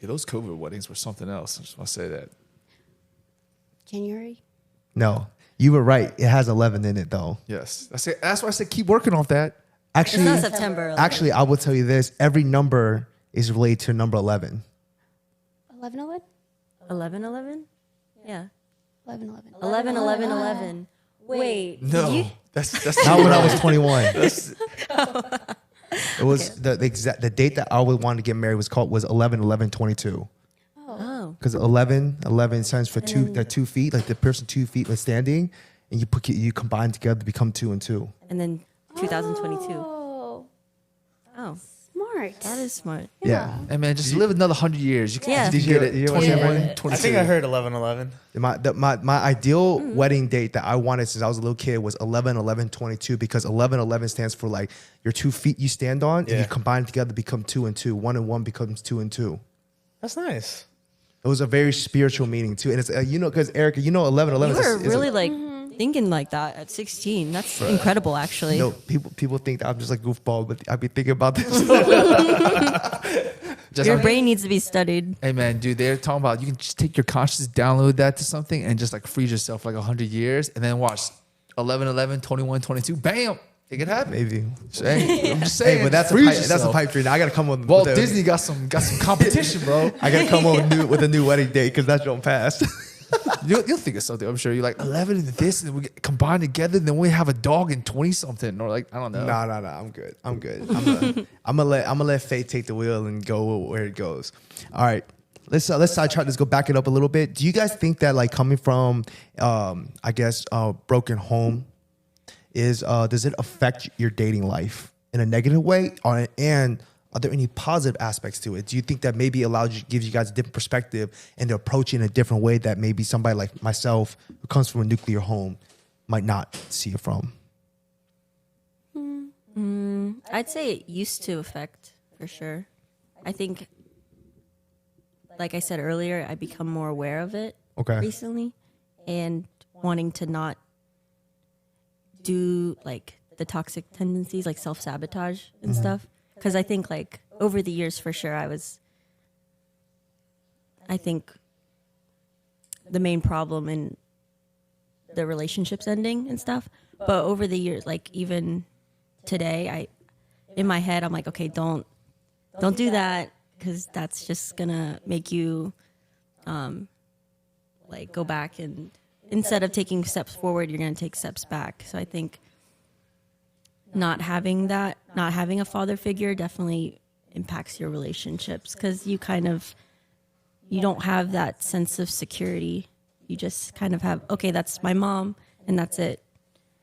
Yeah, those COVID weddings were something else. I just want to say that. January. No, you were right. It has 11 in it though. Yes, that's why I said keep working off that. Actually, It's not September 11th. Actually, I will tell you this: every number is related to number 11. 11, 11? 11, 11? Yeah. 11, 11. 11, 11, 11. Wait. No, Did you? that's Not when I was 21. It was the date that I would want to get married was 11 11 22. Oh. Because 11 stands for the 2 feet, like the person 2 feet was standing, and you combine together to become 2 and 2. And then 2022. Oh, Oh, smart. that is smart. Yeah. Hey man, just live another 100 years. You can Yeah. you get it. You want to 21, hear 22. I think I heard 11/11. My ideal wedding date that I wanted since I was a little kid was 11 11 22 because 11 11 stands for like your 2 feet you stand on and Yeah. you combine together to become 2 and 2. 1 and 1 becomes 2 and 2. That's nice. It was a very spiritual meaning too, and it's because Erica, 11 11 You were is really thinking like that at 16. That's incredible, actually. no people think that I'm just like goofball, but I be thinking about this. Just Your like- brain needs to be studied. Hey man, dude, they're talking about you can just take your consciousness, download that to something, and just like freeze yourself like 100 years, and then watch 11 11 21 22. Bam, it could happen. Maybe. Hey, I'm just saying. Hey, but that's freeze a yourself. pipe dream. I gotta come with Walt with Disney got some competition, bro. I gotta come up with a new wedding date because that's don't pass. You'll think of something. I'm sure you're like 11 and this, and we get combined together. Then we have a dog in 20 something, or like I don't know. No. I'm good. I'm gonna let fate take the wheel and go where it goes. All right. Let's sidetrack. Let's go back it up a little bit. Do you guys think that like coming from broken home does it affect your dating life in a negative way, and are there any positive aspects to it? Do you think that maybe gives you guys a different perspective and to approach it in a different way that maybe somebody like myself who comes from a nuclear home might not see it from? I'd say it used to affect, for sure. I think, like I said earlier, I become more aware of it recently and wanting to not do like the toxic tendencies, like self-sabotage and stuff. Because I think like over the years, for sure, I think the main problem in the relationships ending and stuff. But over the years, like even today, in my head, I'm like, okay, don't do that, because that's just gonna make you like go back, and instead of taking steps forward, you're gonna take steps back. So I think not having a father figure definitely impacts your relationships, because you don't have that sense of security. You just kind of have, okay, that's my mom and that's it.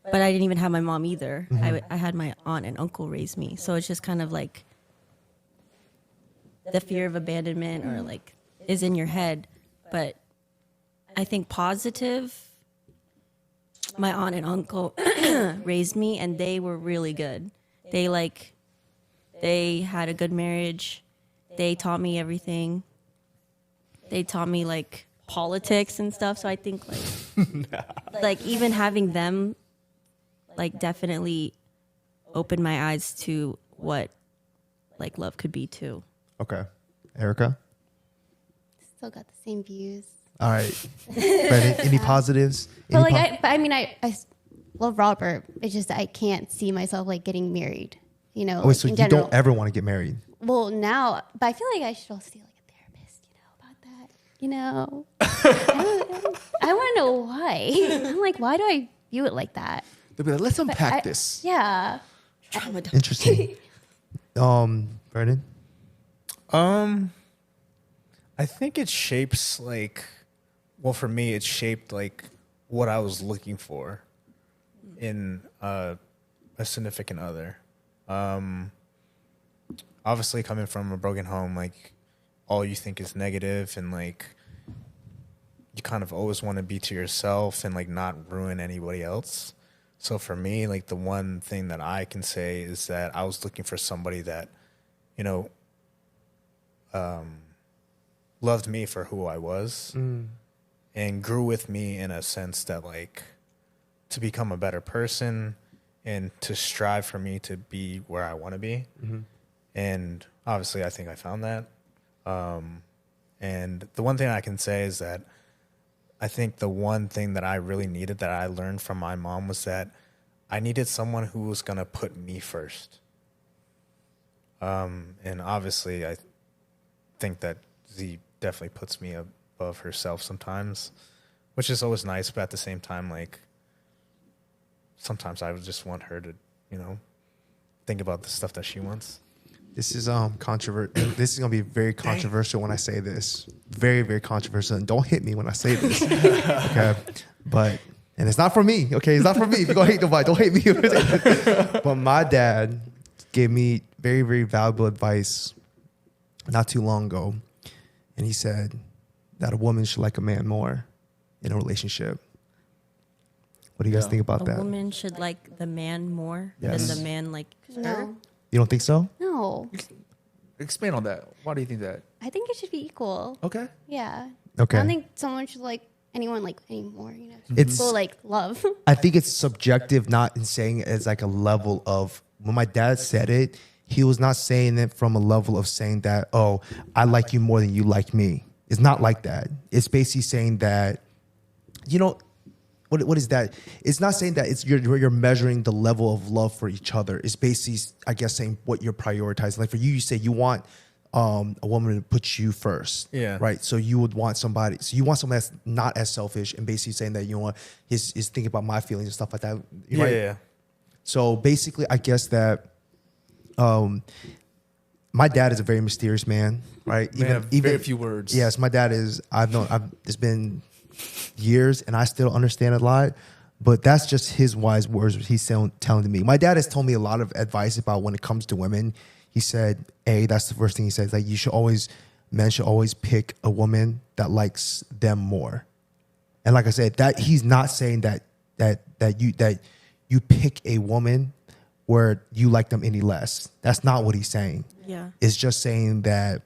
But I didn't even have my mom either. I had my aunt and uncle raise me. So it's just kind of like the fear of abandonment or like is in your head. But I think positive. My aunt and uncle raised me, and they were really good. They had a good marriage. They taught me everything. They taught me like politics and stuff. So I think like even having them like definitely opened my eyes to what like love could be too. Okay. Erica? Still got the same views. All right. Brandon, any positives? But like, I love Robert. It's just I can't see myself like getting married. You know, Oh, like, so in you general. don't ever want to get married? Well, now, but I feel like I should also see like a therapist. You know, about that. I want to know why. I'm like, why do I view it like that? They'll be like, let's unpack I- this. Yeah. Interesting. Brandon? I think it shapes like, well, for me, it shaped like what I was looking for in a significant other. Obviously, coming from a broken home, like all you think is negative, and like you kind of always want to be to yourself and like not ruin anybody else. So for me, like the one thing that I can say is that I was looking for somebody that, you know, loved me for who I was and grew with me in a sense that like to become a better person and to strive for me to be where I want to be. And obviously I think I found that. And the one thing I can say is that I think the one thing that I really needed that I learned from my mom was that I needed someone who was going to put me first. And obviously I think that Z definitely puts me above herself sometimes, which is always nice. But at the same time, like sometimes I would just want her to, you know, think about the stuff that she wants. This is controversial. This is gonna be very controversial when I say this. Very, very controversial. And don't hit me when I say this. Okay. And it's not for me. Okay, it's not for me. If you're gonna hate nobody, don't hate me. But my dad gave me very, very valuable advice not too long ago. And he said that a woman should like a man more in a relationship. What do you guys think about A that? woman should like the man more Yes. than the man like her. No. You don't think so? No. Expand on that. Why do you think that? I think it should be equal. Okay. Yeah. Okay. I don't think someone should like anyone like anymore, you know. It's- People like love. I think it's subjective, not in saying it as like a level of, when my dad said it, he was not saying it from a level of saying that, oh, I like you more than you like me. It's not like that. It's basically saying that, you know, what is that? It's not saying that it's you're measuring the level of love for each other. It's basically, I guess, saying what you're prioritizing. Like for you, you say you want a woman to put you first. Yeah. Right. So you would want somebody. So you want someone that's not as selfish and basically saying that you want is thinking about my feelings and stuff like that. Yeah, Right? yeah. So basically, I guess that my dad is a very mysterious man, right? Man of very few words. Yes, my dad is. It's been years, and I still understand a lot. But that's just his wise words he's telling to me. My dad has told me a lot of advice about when it comes to women. He said, that's the first thing he says. Like men should always pick a woman that likes them more. And like I said, that he's not saying that you pick a woman where you like them any less. That's not what he's saying. Yeah. It's just saying that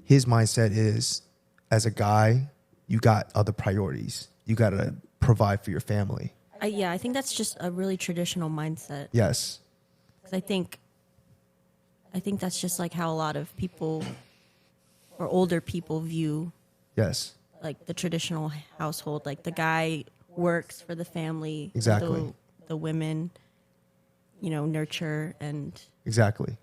his mindset is, as a guy, you got other priorities. You got to provide for your family. I think that's just a really traditional mindset. Yes. 'Cause I think that's just like how a lot of people or older people view Yes. like the traditional household. Like the guy works for the family. Exactly. The women, nurture and. Exactly.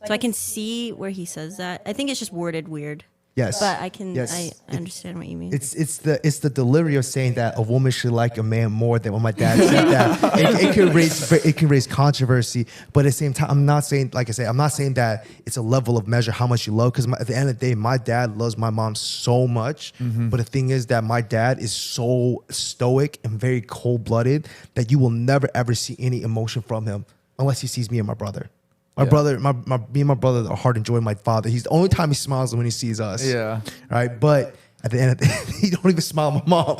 So I can see where he says that. I think it's just worded weird. Yes. But I can. Yes. I understand what you mean. It's the delivery of saying that a woman should like a man more than when my dad said that. It can raise controversy, but at the same time, I'm not saying, like I said, I'm not saying that it's a level of measure how much you love, because at the end of the day, my dad loves my mom so much. But the thing is that my dad is so stoic and very cold blooded that you will never ever see any emotion from him unless he sees me and my brother. Me and my brother are hard enjoying my father. He's the only time he smiles when he sees us. Yeah. Right. But At the end of the he don't even smile at my mom.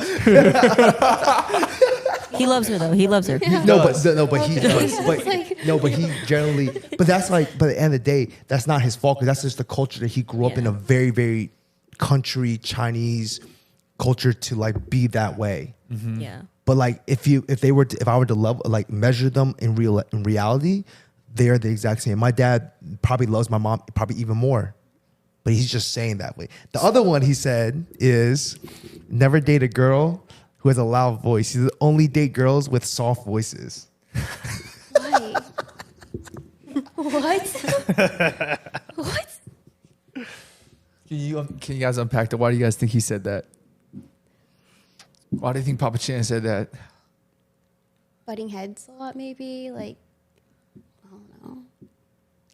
He loves her though. He loves her. But he Okay. does. It's But like- no, but he generally. But that's like. But at the end of the day, that's not his fault because that's just the culture that he grew up in, Yeah. a very, very country Chinese culture to like be that way. Yeah. But like if I were to level like measure them in reality, they're the exact same. My dad probably loves my mom probably even more. But he's just saying that way. The other one he said is never date a girl who has a loud voice. He only date girls with soft voices. Why? What? What? Can you guys unpack that? Why do you guys think he said that? Why do you think Papa Chan said that? Butting heads a lot, maybe. Like, I don't know.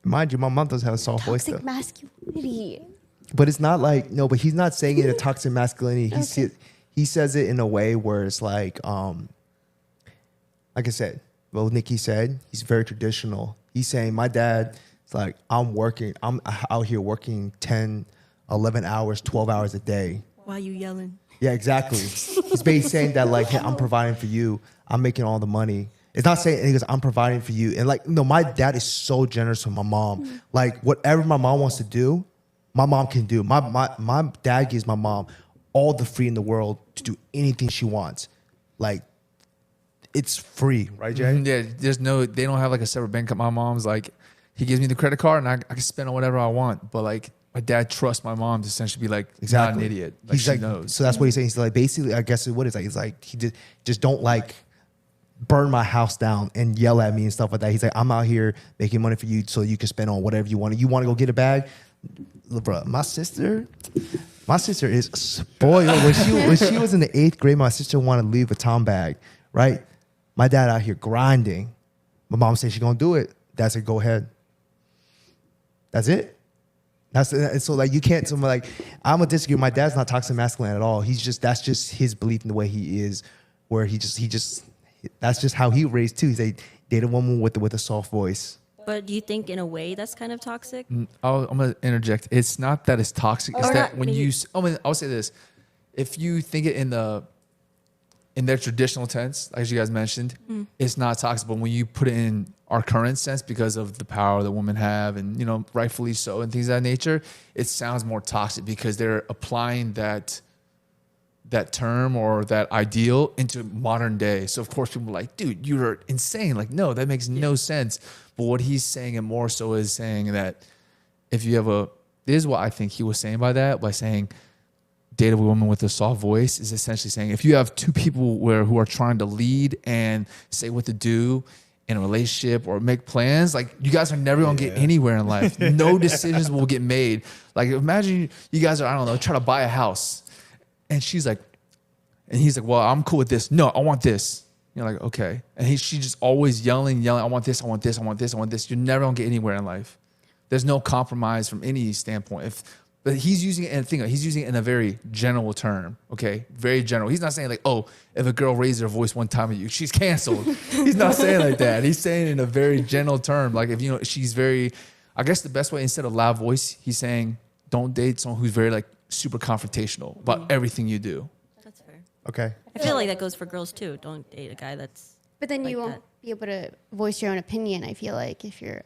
Mind you, my mom does have a soft voice Toxic though. masculinity. But it's not like no, but he's not saying it in a toxic masculinity. Okay. He says it in a way where it's like I said, well, Nikki said, he's very traditional. He's saying my dad is like, I'm out here working 10, 11 hours, 12 hours a day. Why you yelling? Yeah, exactly. He's basically saying that like, hey, I'm providing for you. I'm making all the money. It's not saying he goes, I'm providing for you. And like, no, my dad is so generous with my mom. Like whatever my mom wants to do, my mom can do. My dad gives my mom all the free in the world to do anything she wants. Like it's free, right, Jay? Yeah, they don't have like a separate bank account. My mom's like, he gives me the credit card and I can spend on whatever I want. But like, my dad trusts my mom to essentially be like, not an idiot. Like He's she like, knows. so that's what he's saying. He's like, basically, I guess what it's like. He's like, he just don't like burn my house down and yell at me and stuff like that. He's like, I'm out here making money for you so you can spend on whatever you want. You want to go get a bag? Look, bro, my sister is spoiled. When she was in the 8th grade, my sister wanted to leave a Tom bag, right? My dad out here grinding. My mom said she's gonna do it. Dad said, go ahead. That's it. And so like you can't. So like I'm gonna disagree. My dad's not toxic masculine at all. That's just his belief in the way he is, where he just that's just how he raised too. He's like date a woman with a soft voice. But do you think in a way that's kind of toxic? I'm gonna interject. It's not that it's toxic. It's Or that not, when maybe- I'll say this: if you think it in their traditional tense, as you guys mentioned, it's not toxic. But when you put it in our current sense, because of the power that women have, and rightfully so, and things of that nature, it sounds more toxic because they're applying that term or that ideal into modern day. So of course people are like, dude, you're insane. Like, no, that makes no sense. But what he's saying, and more so, is saying that if you have this is what I think he was saying by saying date a woman with a soft voice, is essentially saying if you have two people who are trying to lead and say what to do in a relationship or make plans, like you guys are never gonna get anywhere in life. No decisions will get made. Like imagine you guys are, I don't know, trying to buy a house. And she's like, and he's like, well, I'm cool with this. No, I want this. You're like, okay. And she's just always yelling, I want this, I want this, I want this, I want this. You're never gonna get anywhere in life. There's no compromise from any standpoint. But he's using it, and he's using it in a very general term, okay? Very general. He's not saying like, oh, if a girl raises her voice one time at you, she's canceled. He's not saying like that. He's saying it in a very general term. Like if she's very, I guess the best way, instead of loud voice, he's saying don't date someone who's very like super confrontational about everything you do. That's fair. Okay. I feel like that goes for girls too. Don't date a guy that's. But then like you won't that. be able to voice your own opinion, I feel like, if you're.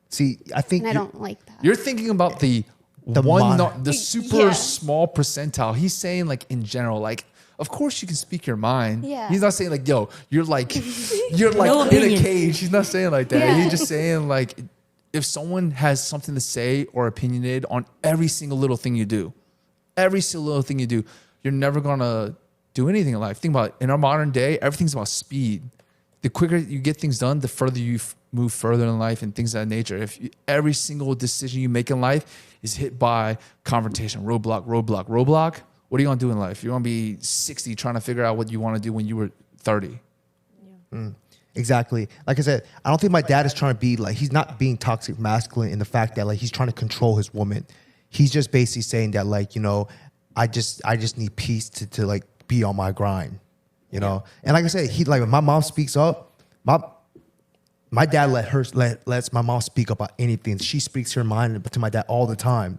See, I think And I don't like that. You're thinking about the super Yeah. small percentile. He's saying like in general, like of course you can speak your mind. Yeah. He's not saying like, yo, you're like No in a opinion. cage. He's not saying like that. Yeah. He's just saying like if someone has something to say or opinionated on every single little thing you do, you're never gonna do anything in life. Think about it. In our modern day, everything's about speed. The quicker you get things done, the further you move further in life and things of that nature. If every single decision you make in life is hit by confrontation, roadblock, what are you gonna do in life? You're gonna be 60 trying to figure out what you want to do when you were 30. exactly. Like I said, I don't think my dad is trying to be like, he's not being toxic masculine in the fact that like he's trying to control his woman. He's just basically saying that like, I just need peace to like be on my grind, And like I said, he like when my mom speaks up, my dad lets my mom speak about anything. She speaks her mind to my dad all the time.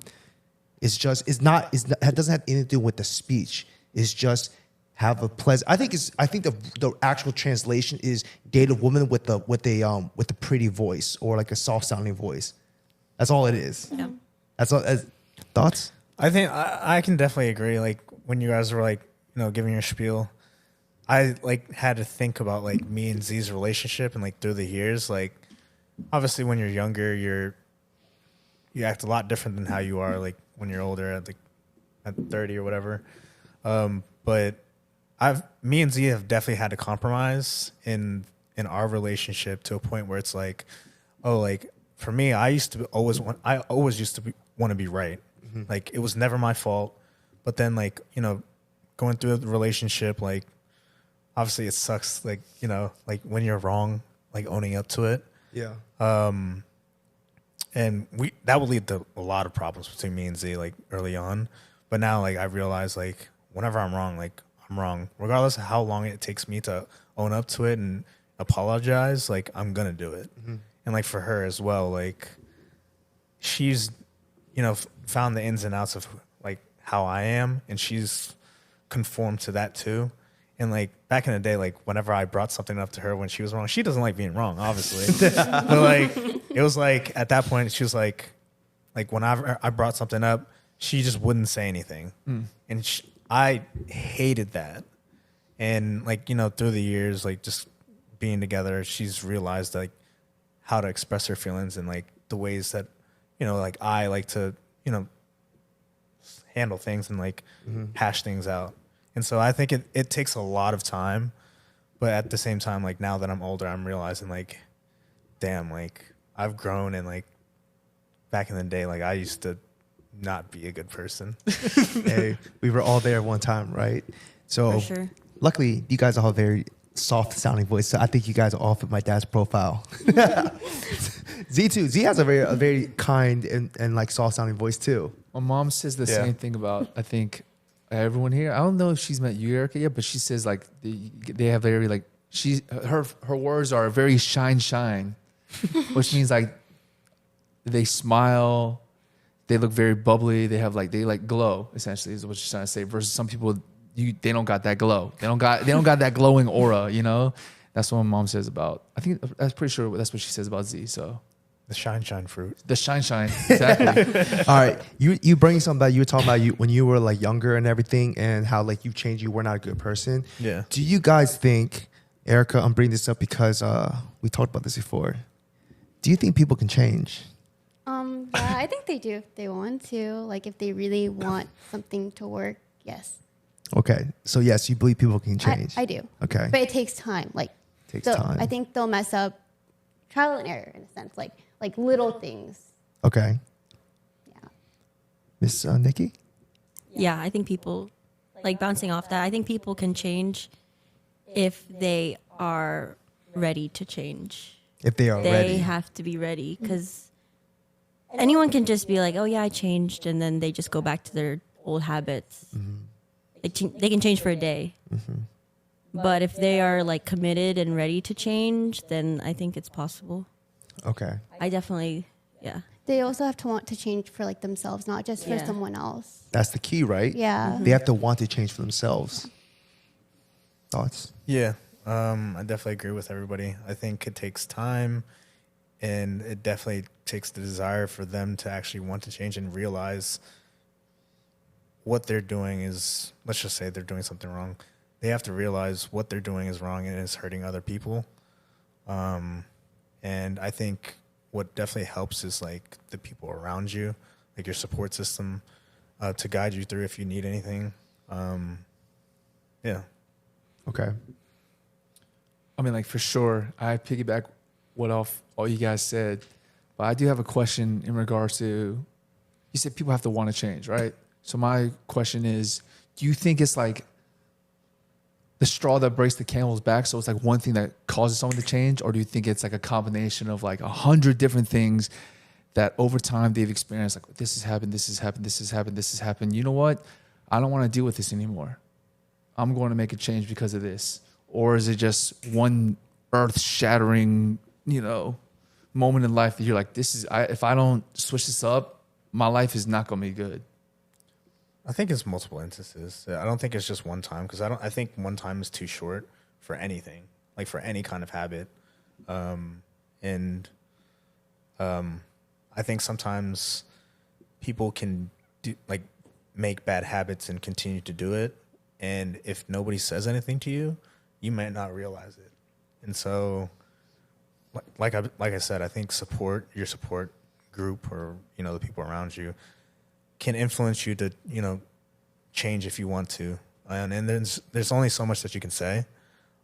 it doesn't have anything to do with the speech. It's just have a pleasant. I think the actual translation is date a woman with a pretty voice or like a soft sounding voice. That's all it is. Yeah. That's all. Thoughts? I think I can definitely agree. Like when you guys were like, giving your spiel, I like had to think about like me and Z's relationship and like through the years. Like obviously when you're younger, you act a lot different than how you are like when you're older at 30 or whatever. But me and Z have definitely had to compromise in our relationship to a point where it's like, oh, like for me, I always used to want to be right. Mm-hmm. Like it was never my fault. But then like, going through the relationship, like obviously it sucks. Like, like when you're wrong, like owning up to it. Yeah. And that would lead to a lot of problems between me and Z like early on. But now like I realize like whenever I'm wrong, like I'm wrong, regardless of how long it takes me to own up to it and apologize, like I'm gonna do it. Mm-hmm. And like for her as well, like she's, found the ins and outs of like how I am, and she's conformed to that too. And like back in the day, like whenever I brought something up to her when she was wrong, she doesn't like being wrong, obviously. But like it was like at that point, she was like whenever I brought something up, she just wouldn't say anything, and I hated that. And like through the years, like just being together, she's realized like how to express her feelings and like the ways that like I like to handle things and like hash things out. And so I think it takes a lot of time, but at the same time, like now that I'm older, I'm realizing like, damn, like I've grown, and like back in the day, like I used to not be a good person. Hey, we were all there one time, right? So For sure. Luckily, you guys all have very soft sounding voice. So I think you guys are all fit my dad's profile. Z too. Z has a very kind and like soft sounding voice too. My mom says the same thing about, I think, everyone here. I don't know if she's met you, Erica, yet, but she says like they have very like her words are very shine, which means like they smile, they look very bubbly, they glow, essentially is what she's trying to say. Versus some people, they don't got that glow, they don't got that glowing aura. That's what my mom says about. I think that's pretty sure that's what she says about Z. So. The shine fruit. The shine, exactly. All right, you bring something back. You were talking about you when you were like younger and everything, and how like you changed. You were not a good person. Yeah. Do you guys think, Erica? I'm bringing this up because we talked about this before. Do you think people can change? Yeah, I think they do if they want to. Like if they really want something to work, yes. Okay, so yes, you believe people can change. I do. Okay, but it takes time. Takes time. I think they'll mess up. Trial and error in a sense, like little things. Okay. Yeah. Miss Nikki? Yeah, I think people, like bouncing off that, I think people can change if they are ready to change. If they are ready. They have to be ready, because anyone can just be like, oh yeah, I changed, and then they just go back to their old habits. Mm-hmm. They can change for a day. Mm-hmm. But if they are like committed and ready to change, then I think it's possible. Okay. I definitely, yeah. They also have to want to change for like themselves, not just for someone else. That's the key, right? Yeah. They have to want to change for themselves. Thoughts? Yeah. I definitely agree with everybody. I think it takes time, and it definitely takes the desire for them to actually want to change and realize what they're doing is, let's just say they're doing something wrong. They have to realize what they're doing is wrong and it's hurting other people. And I think what definitely helps is like the people around you, like your support system, to guide you through if you need anything. Yeah. Okay. I mean, like for sure, I piggyback all you guys said, but I do have a question in regards to, you said people have to want to change, right? So my question is, do you think it's like the straw that breaks the camel's back, so it's like one thing that causes someone to change, or do you think it's like a combination of like 100 different things that over time they've experienced, like this has happened, this has happened, this has happened, this has happened. You know what? I don't want to deal with this anymore. I'm going to make a change because of this. Or is it just one earth-shattering, moment in life that you're like, if I don't switch this up, my life is not going to be good. I think it's multiple instances. I don't think it's just one time because I think one time is too short for anything, like for any kind of habit. And I think sometimes people can make bad habits and continue to do it, and if nobody says anything to you, you might not realize it. And so, like I said, I think your support group, or the people around you, can influence you to change if you want to, and there's only so much that you can say,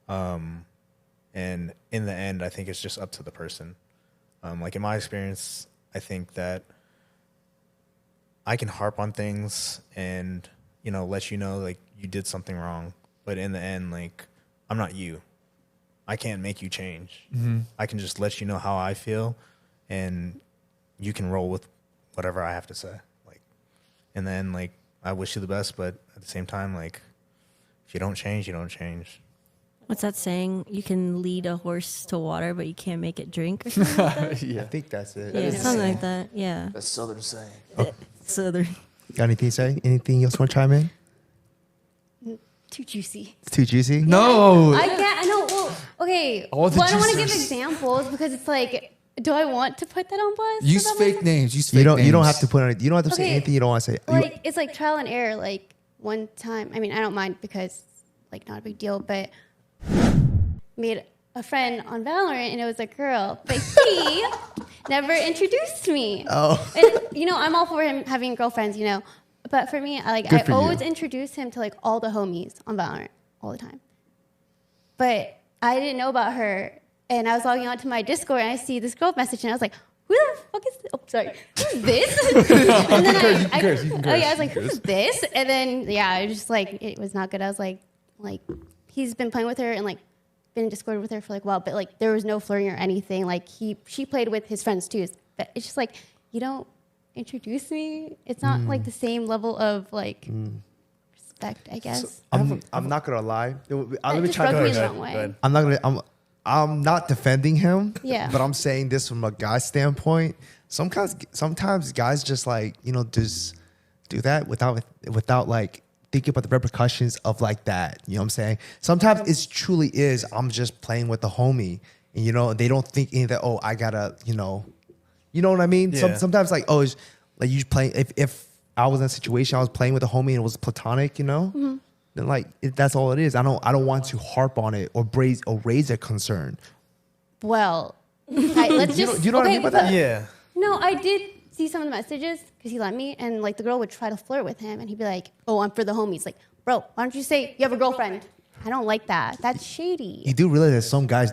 and in the end, I think it's just up to the person. Like in my experience, I think that I can harp on things and let you know like you did something wrong, but in the end, like I'm not you. I can't make you change. Mm-hmm. I can just let you know how I feel, and you can roll with whatever I have to say. Like, and then like I wish you the best, but at the same time, like if you don't change, you don't change. What's that saying? You can lead a horse to water, but you can't make it drink, or something like that? Yeah, I think that's it. Yeah, something like that. Yeah. That's Southern saying. Southern. Got anything to say? Anything else want to chime in? Too juicy. It's too juicy? No. I can't. I know. Well, okay. All the Well, I don't want to give juicers. examples because it's like, do I want to put that on blast? Use Does that fake make names. Use You fake don't. names. You don't have to put on. You don't have to say Okay. anything you don't want to say. sense? Like, it's like trial and error. Like one time, I mean, I don't mind because like not a big deal, but made a friend on Valorant and it was a girl, but he never introduced me. Oh. And I'm all for him having girlfriends, but for me, I Good for you. always introduce him to like all the homies on Valorant all the time. But I didn't know about her, and I was logging on to my Discord and I see this girl message and I was like, who the fuck is this? Oh, sorry. Who's this? And then You can curse. oh yeah, I was like, who's this? And then yeah, it was just like it was not good. I was like he's been playing with her and like been in Discord with her for like a while, but like there was no flirting or anything. Like she played with his friends too. But it's just like you don't introduce me. It's not like the same level of like respect, I guess. I'm not gonna lie. Let That me just try rubbed me to. the wrong way. I'm not gonna. I'm not defending him. Yeah. But I'm saying this from a guy's standpoint. Sometimes guys just like just do that without like thinking about the repercussions of like that. You know what I'm saying? Sometimes it truly is. I'm just playing with the homie, and they don't think any of that. Oh, I gotta. You know what I mean? Yeah. Sometimes like it's like you just playing. If I was in a situation I was playing with a homie and it was platonic, then like that's all it is. I don't want to harp on it or raise a concern. Well, let's just. you know what I mean by that? Yeah. No, I did see some of the messages because he let me, and like the girl would try to flirt with him, and he'd be like, "Oh, I'm for the homies." Like, bro, why don't you say you have a girlfriend? I don't like that. That's shady. You do realize that some guys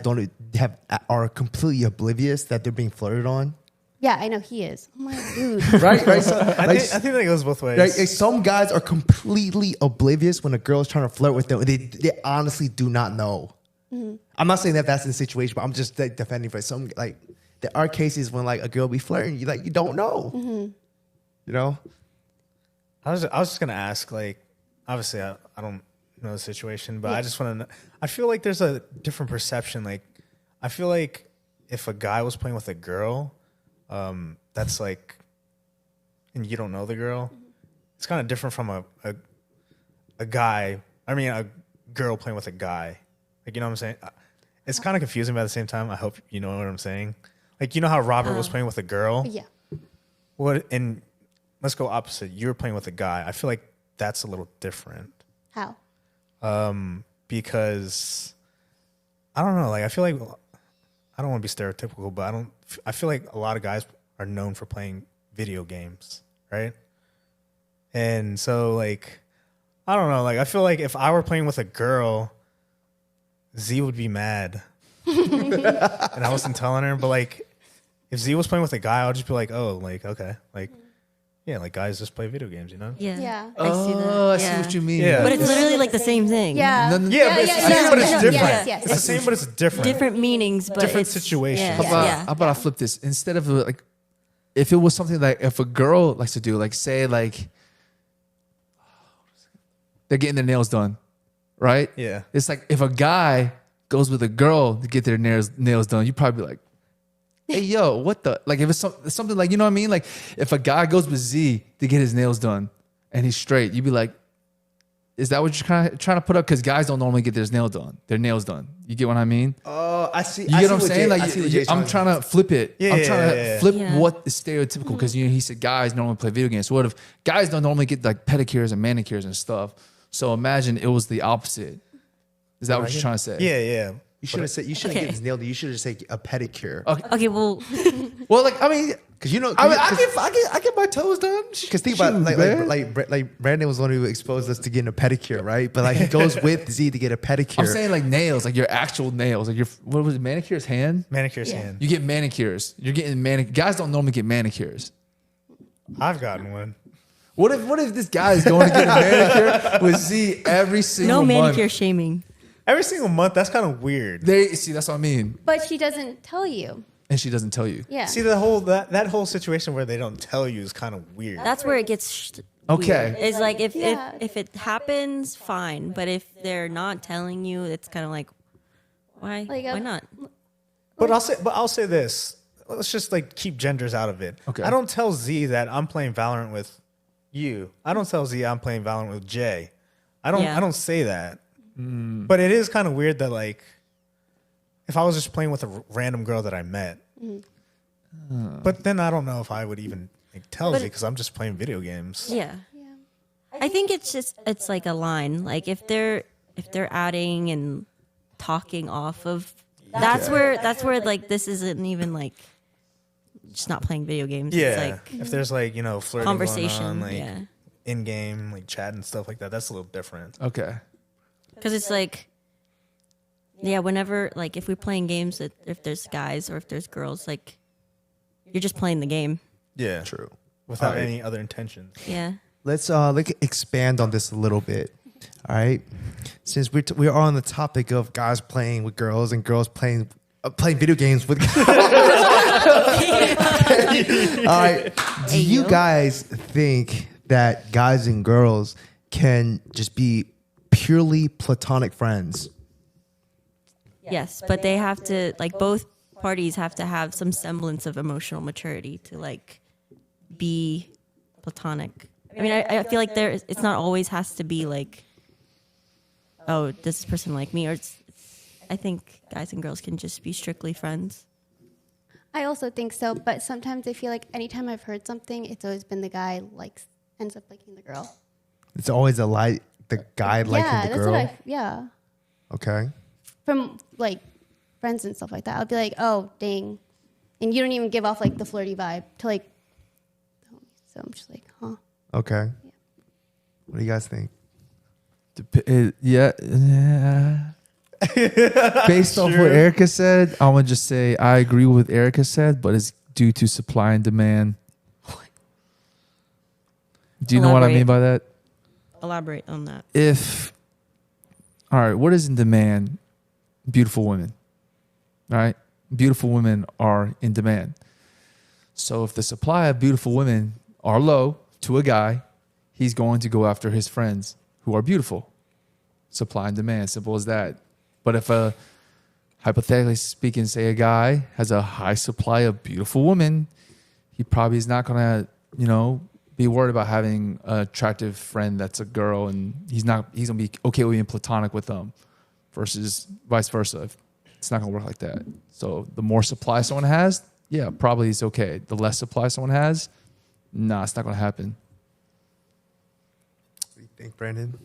are completely oblivious that they're being flirted on. Yeah, I know he is. I'm like, dude. Right. So, I think that goes both ways. like some guys are completely oblivious when a girl's trying to flirt with them. They honestly do not know. I'm not saying that that's the situation, but I'm just like, defending for some. Like there are cases when like a girl be flirting, you don't know. You know. I was just gonna ask, like, obviously I don't know the situation, but I just want to know. I feel like there's a different perception. Like, I feel like if a guy was playing with a girl, that's like, and you don't know the girl, it's kind of different from a guy. I mean, a girl playing with a guy. Like, you know what I'm saying? It's kind of confusing, but at the same time, I hope you know what I'm saying. Like, you know how Robert was playing with a girl? Yeah. What? And let's go opposite. You were playing with a guy. I feel like that's a little different. How? Because I don't know. Like, I feel like I don't want to be stereotypical, but I feel like a lot of guys are known for playing video games, right? And so, like, I don't know. Like, I feel like if I were playing with a girl, Z would be mad, and I wasn't telling her. But like, if Z was playing with a guy, I would just be like, oh, like, okay, like, yeah, like guys just play video games, you know? Yeah. Yeah. I see that. Oh, I see Yeah. what you mean. Yeah. But it's literally like the same thing. Yeah. No, no, Yeah, but it's the same, but it's no, different. yes. It's the same, but it's different. Different meanings, but Different it's, situations. Yeah. How about I flip this? Instead of like, if it was something like if a girl likes to do, like say like they're getting their nails done, right? Yeah. It's like if a guy goes with a girl to get their nails done, you probably be like, hey yo, what the, like if it's something like, you know what I mean? Like if a guy goes with Z to get his nails done, and he's straight, you'd be like, is that what you're trying to put up? Because guys don't normally get their nails done. You get what I mean? I see. You get what I'm saying? Like, I see what Jay's I'm trying to flip it. Yeah, I'm trying to flip Yeah. what is stereotypical. Because he said guys normally play video games. So what if guys don't normally get like pedicures and manicures and stuff? So imagine it was the opposite. Is that what you're trying to say? Yeah. You should have said. You shouldn't Okay. get his nail. You should have said a pedicure. Okay, well, Well, like I mean, Because you know, I get my toes done. because think about Shoot, like Brandon was the one who exposed us to getting a pedicure, right? But like he goes with Z to get a pedicure. I'm saying like nails, like your actual nails, like your what was it, manicures, hand. Manicure's hand. You get manicures. You're getting Guys don't normally get manicures. I've gotten one. What if this guy is going to get a manicure with Z every single no month? manicure shaming. Every single month, that's kind of weird. That's what I mean. But she doesn't tell you. And she doesn't tell you. Yeah. See, that whole situation where they don't tell you is kind of weird. That's where it gets Okay. weird. It's like Yeah. if it happens, fine. But if they're not telling you, it's kind of like, why? Like, why not? But I'll say this. Let's just like keep genders out of it. Okay. I don't tell Z that I'm playing Valorant with you. I don't tell Z I'm playing Valorant with Jay. I don't say that. But it is kind of weird that like if I was just playing with a random girl that I met. But then I don't know if I would even like, tell But Z because I'm just playing video games. Yeah. Yeah. I think it's like a line. Like if they're adding and talking off of that's where like this isn't even like just not playing video games. Yeah. It's like If there's like, flirting conversation. going on, like Yeah. in game, like chat and stuff like that, that's a little different. Okay. Because it's like, yeah, whenever, like, if we're playing games, if there's guys or if there's girls, like, you're just playing the game. Yeah. True. Without Alright. any other intentions. Yeah. Let's expand on this a little bit. All right, since we are on the topic of guys playing with girls and girls playing video games with guys. All right, do you guys think that guys and girls can just be purely platonic friends? Yes, but they have to, like, both parties have to have some semblance of emotional maturity to, like, be platonic. I mean, I feel like it's not always has to be like, oh, does this person like me? Or I think guys and girls can just be strictly friends. I also think so, but sometimes I feel like anytime I've heard something, it's always been the guy ends up liking the girl. It's always the guy liking the girl. Yeah. Okay. From like friends and stuff like that. I'll be like, oh, dang. And you don't even give off like the flirty vibe to like, so I'm just like, huh. Okay. What do you guys think? Yeah. Based off what Erica said, I'm gonna just say I agree with what Erica said, but it's due to supply and demand. Do you know what I mean by that? Elaborate on that. All right, what is in demand? Beautiful women. All right, beautiful women are in demand. So if the supply of beautiful women are low to a guy, he's going to go after his friends who are beautiful. Supply and demand, simple as that. But if hypothetically speaking, say a guy has a high supply of beautiful women, he probably is not going to, be worried about having an attractive friend that's a girl, and he's going to be okay with being platonic with them versus vice versa. It's not going to work like that. So the more supply someone has, yeah, probably it's okay. The less supply someone has, nah, it's not going to happen. What do you think, Brandon?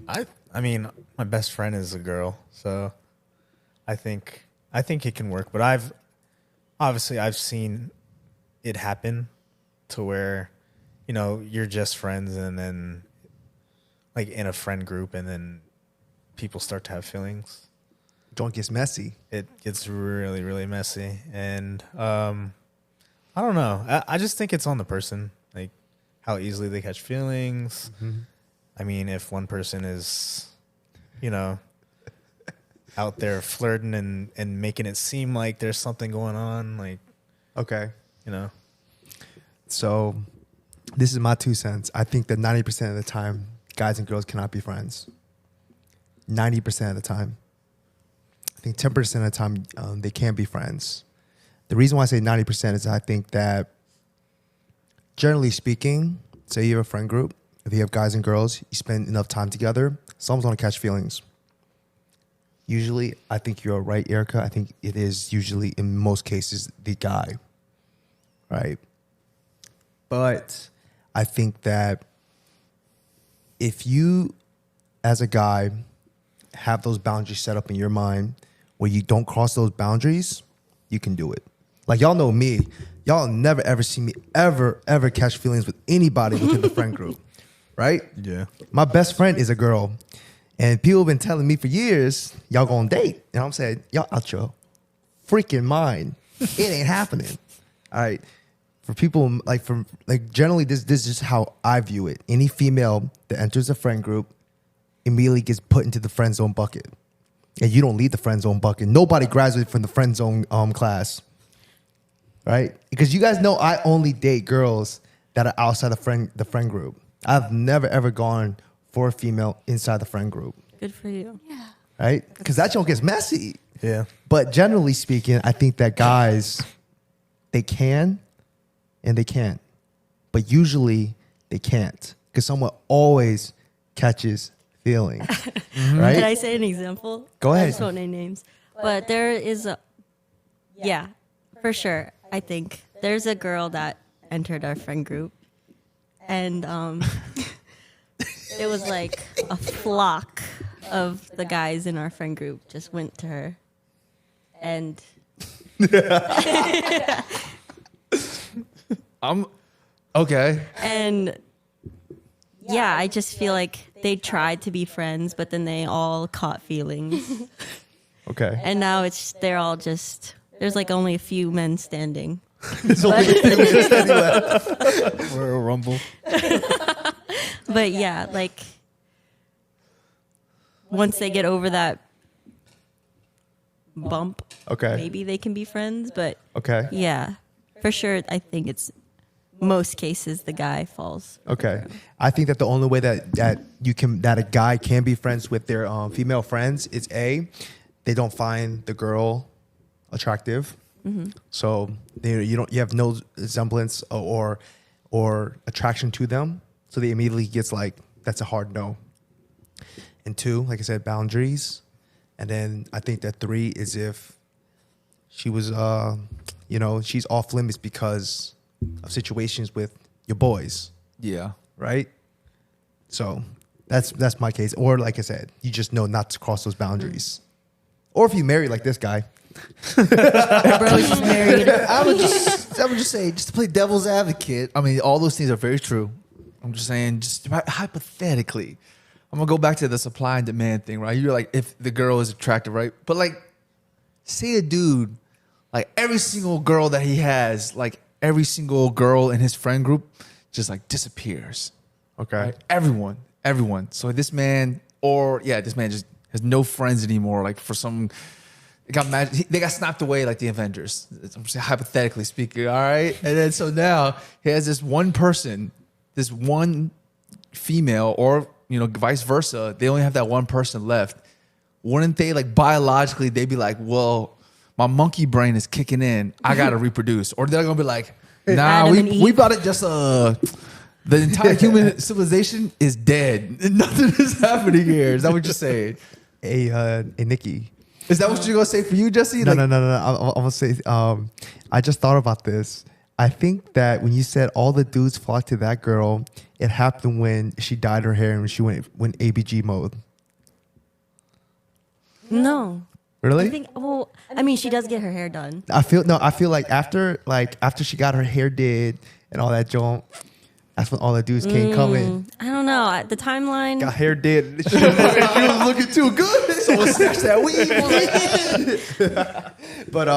I mean, my best friend is a girl, so I think it can work. But I've seen it happen to where, you're just friends, and then like in a friend group, and then people start to have feelings. Don't get messy. It gets really, really messy, and I don't know. I just think it's on the person, like how easily they catch feelings. Mm-hmm. I mean, if one person is, out there flirting and making it seem like there's something going on, like, Okay. So This is my 2 cents. I think that 90% of the time, guys and girls cannot be friends. 90% of the time. I think 10% of the time, they can be friends. The reason why I say 90% is I think that, generally speaking, say you have a friend group, if you have guys and girls, you spend enough time together, someone's gonna catch feelings. Usually, I think you're right, Erica. I think it is usually, in most cases, the guy, right? But I think that if you, as a guy, have those boundaries set up in your mind where you don't cross those boundaries, you can do it. Like, y'all know me. Y'all never, ever see me ever catch feelings with anybody within the friend group, right? Yeah. My best friend is a girl. And people have been telling me for years, y'all gonna date. And I'm saying, y'all out your freaking mind. It ain't happening. All right. For people, generally, this is just how I view it. Any female that enters a friend group immediately gets put into the friend zone bucket. And you don't leave the friend zone bucket. Nobody graduated from the friend zone class. Right? Because you guys know I only date girls that are outside the friend group. I've never, ever gone for a female inside the friend group. Good for you. Yeah. Right? Because that joke gets messy. Yeah. But generally speaking, I think that guys, they can and they can't. But usually they can't. Because someone always catches feelings. Right? Can I say an example? Go ahead. I just won't name names. But there is yeah, for sure. I think there's a girl that entered our friend group. And it was like a flock of the guys in our friend group just went to her. And Okay. And yeah, I just feel like they tried to be friends, but then they all caught feelings. Okay. And now they're all just, there's like only a few men standing. We're a rumble. But yeah, like once they get over that bump, Okay. maybe they can be friends. But Okay. yeah, for sure, I think it's most cases the guy falls. Okay. I think that the only way that a guy can be friends with their female friends is A, they don't find the girl attractive. Mm-hmm. So you have no semblance or attraction to them. So they immediately gets like, that's a hard no. And 2, like I said, boundaries. And then I think that 3 is if she was she's off limits because of situations with your boys. Yeah. Right? So that's my case. Or like I said, you just know not to cross those boundaries. Or if you marry like this guy. Bro, she's married. I would just say, just to play devil's advocate. I mean, all those things are very true. I'm just saying, just hypothetically, I'm gonna go back to the supply and demand thing, right? You're like, if the girl is attractive, right? But like, say a dude, like every single girl that he has, like every single girl in his friend group, just like disappears. Okay. Right? Everyone. So this man just has no friends anymore. Like for some. They got snapped away like the Avengers. I'm just hypothetically speaking, all right? And then so now he has this one person, this one female, or vice versa. They only have that one person left. Wouldn't they like biologically? They'd be like, well, my monkey brain is kicking in. I gotta reproduce, or they're gonna be like, nah, we about it. Just the entire human civilization is dead. Nothing is happening here. Is that what you're saying? Hey, Nikki. Is that what you're gonna say for you, Jesse? No. I'm gonna say. I just thought about this. I think that when you said all the dudes flocked to that girl, it happened when she dyed her hair and she went ABG mode. No. Really? I mean, she does get her hair done. I feel like after she got her hair did and all that junk, that's when all the dudes came coming. I don't know. The timeline. Got hair did. She was looking too good. Someone snatched that weave. But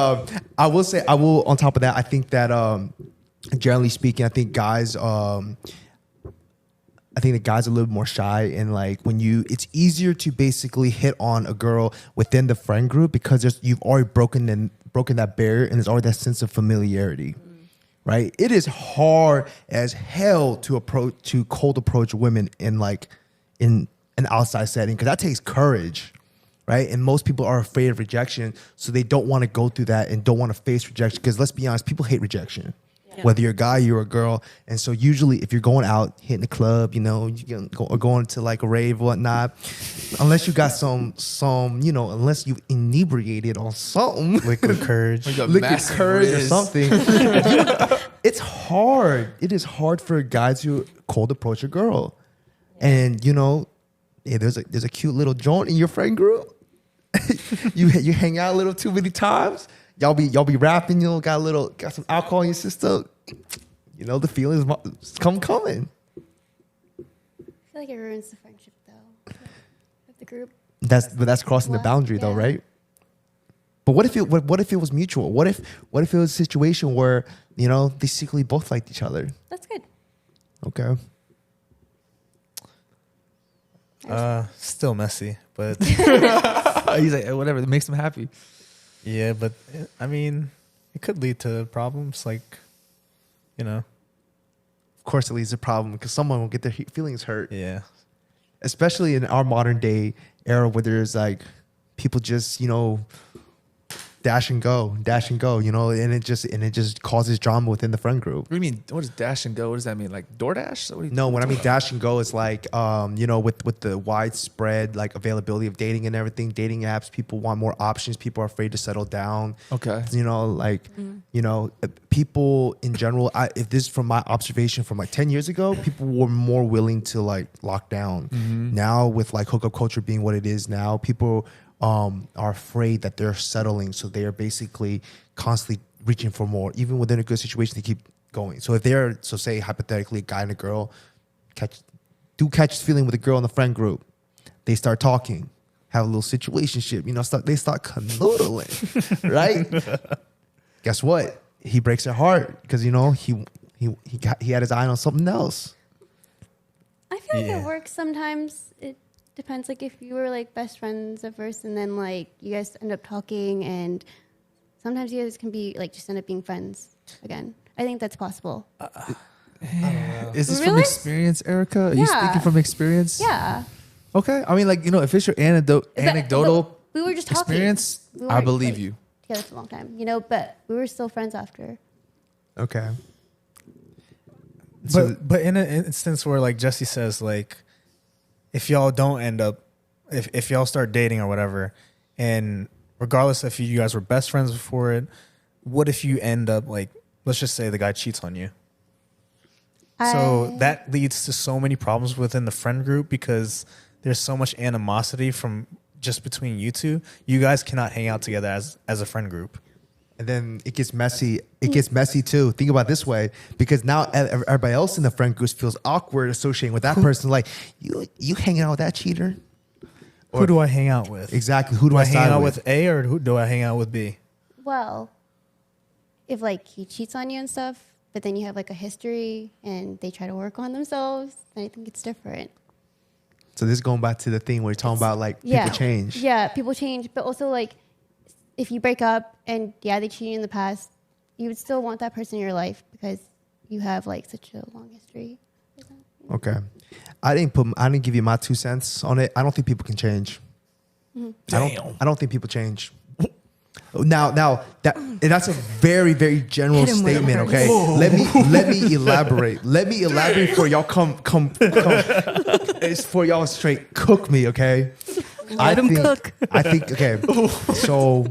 I will say, on top of that, I think that generally speaking, I think guys, the guys are a little more shy, and like it's easier to basically hit on a girl within the friend group because you've already broken that barrier, and there's already that sense of familiarity. Right? It is hard as hell to cold approach women in an outside setting because that takes courage, right? And most people are afraid of rejection, so they don't want to go through that and don't want to face rejection because let's be honest, people hate rejection. whether you're a guy, you're a girl. And so usually if you're going out, hitting the club, you know, or going to like a rave or whatnot, unless you got some, you know, unless you've inebriated on something, Liquid courage. liquid courage or something, it's hard. It is hard for a guy to cold approach a girl. And, you know, yeah, there's a cute little joint in your friend group. you hang out a little too many times. Y'all be rapping. You know, got some alcohol in your system. You know, the feelings coming. I feel like it ruins the friendship though of the group. That's crossing the boundary though, right? But what if it was mutual? What if it was a situation where, you know, they secretly both liked each other? That's good. Okay. Still messy, but He's like, whatever, it makes him happy. yeah, but I mean, it could lead to problems, like, you know. Of course, it leads to a problem because someone will get their feelings hurt. Yeah. Especially in our modern day era where there's like people just, you know, dash and go, you know, and it just causes drama within the friend group. What do you mean? What is dash and go? What does that mean? Like DoorDash? What do you No, when I mean dash and go, it's like, you know, with the widespread like availability of dating and everything, dating apps, people want more options. People are afraid to settle down. Okay. You know, like, you know, people in general, if this is from my observation from like 10 years ago, people were more willing to like lock down. Now with like hookup culture being what it is now, people are afraid that they're settling. So they are basically constantly reaching for more. Even within a good situation, they keep going. So if they're, so say hypothetically, a guy and a girl catch feeling with a girl in the friend group, they start talking, have a little situationship, you know, they start canoodling, right? Guess what? He breaks her heart because, you know, he had his eye on something else. I feel like it works sometimes. It depends, like if you were like best friends at first and then like you guys end up talking, and sometimes you guys can be like just end up being friends again. I think that's possible. Is this from Really? experience, Erica? Are you Yeah. speaking from experience? Yeah. Okay. I mean, like, you know, if it's your anecdotal But we were just talking. experience, We I weren't, believe like, you. Together for a long time, you know, but we were still friends after. Okay. But in an instance where like Jesse says, like, if y'all don't end up, if y'all start dating or whatever, and regardless if you guys were best friends before it, what if you end up like, let's just say the guy cheats on you? So that leads to so many problems within the friend group because there's so much animosity from just between you two. You guys cannot hang out together as a friend group. And then it gets messy. It gets messy too. Think about it this way, because now everybody else in the friend group feels awkward associating with that person. Like, you hanging out with that cheater? Who do I hang out with? Exactly. Who do Do I I hang side out with? with A or who do I hang out with B? Well, if like he cheats on you and stuff, but then you have like a history and they try to work on themselves, then I think it's different. So this is going back to the thing where you're talking about like people change. Yeah, people change, but also like if you break up and they cheated in the past, you would still want that person in your life because you have like such a long history with them. Okay. I didn't give you my 2 cents on it. I don't think people can change. I don't think people change. Now that's a very, very general Hit him with statement. a Okay, let me elaborate. Let me elaborate for y'all. Come. It's for y'all straight cook me. Okay. Let him cook. I think okay. So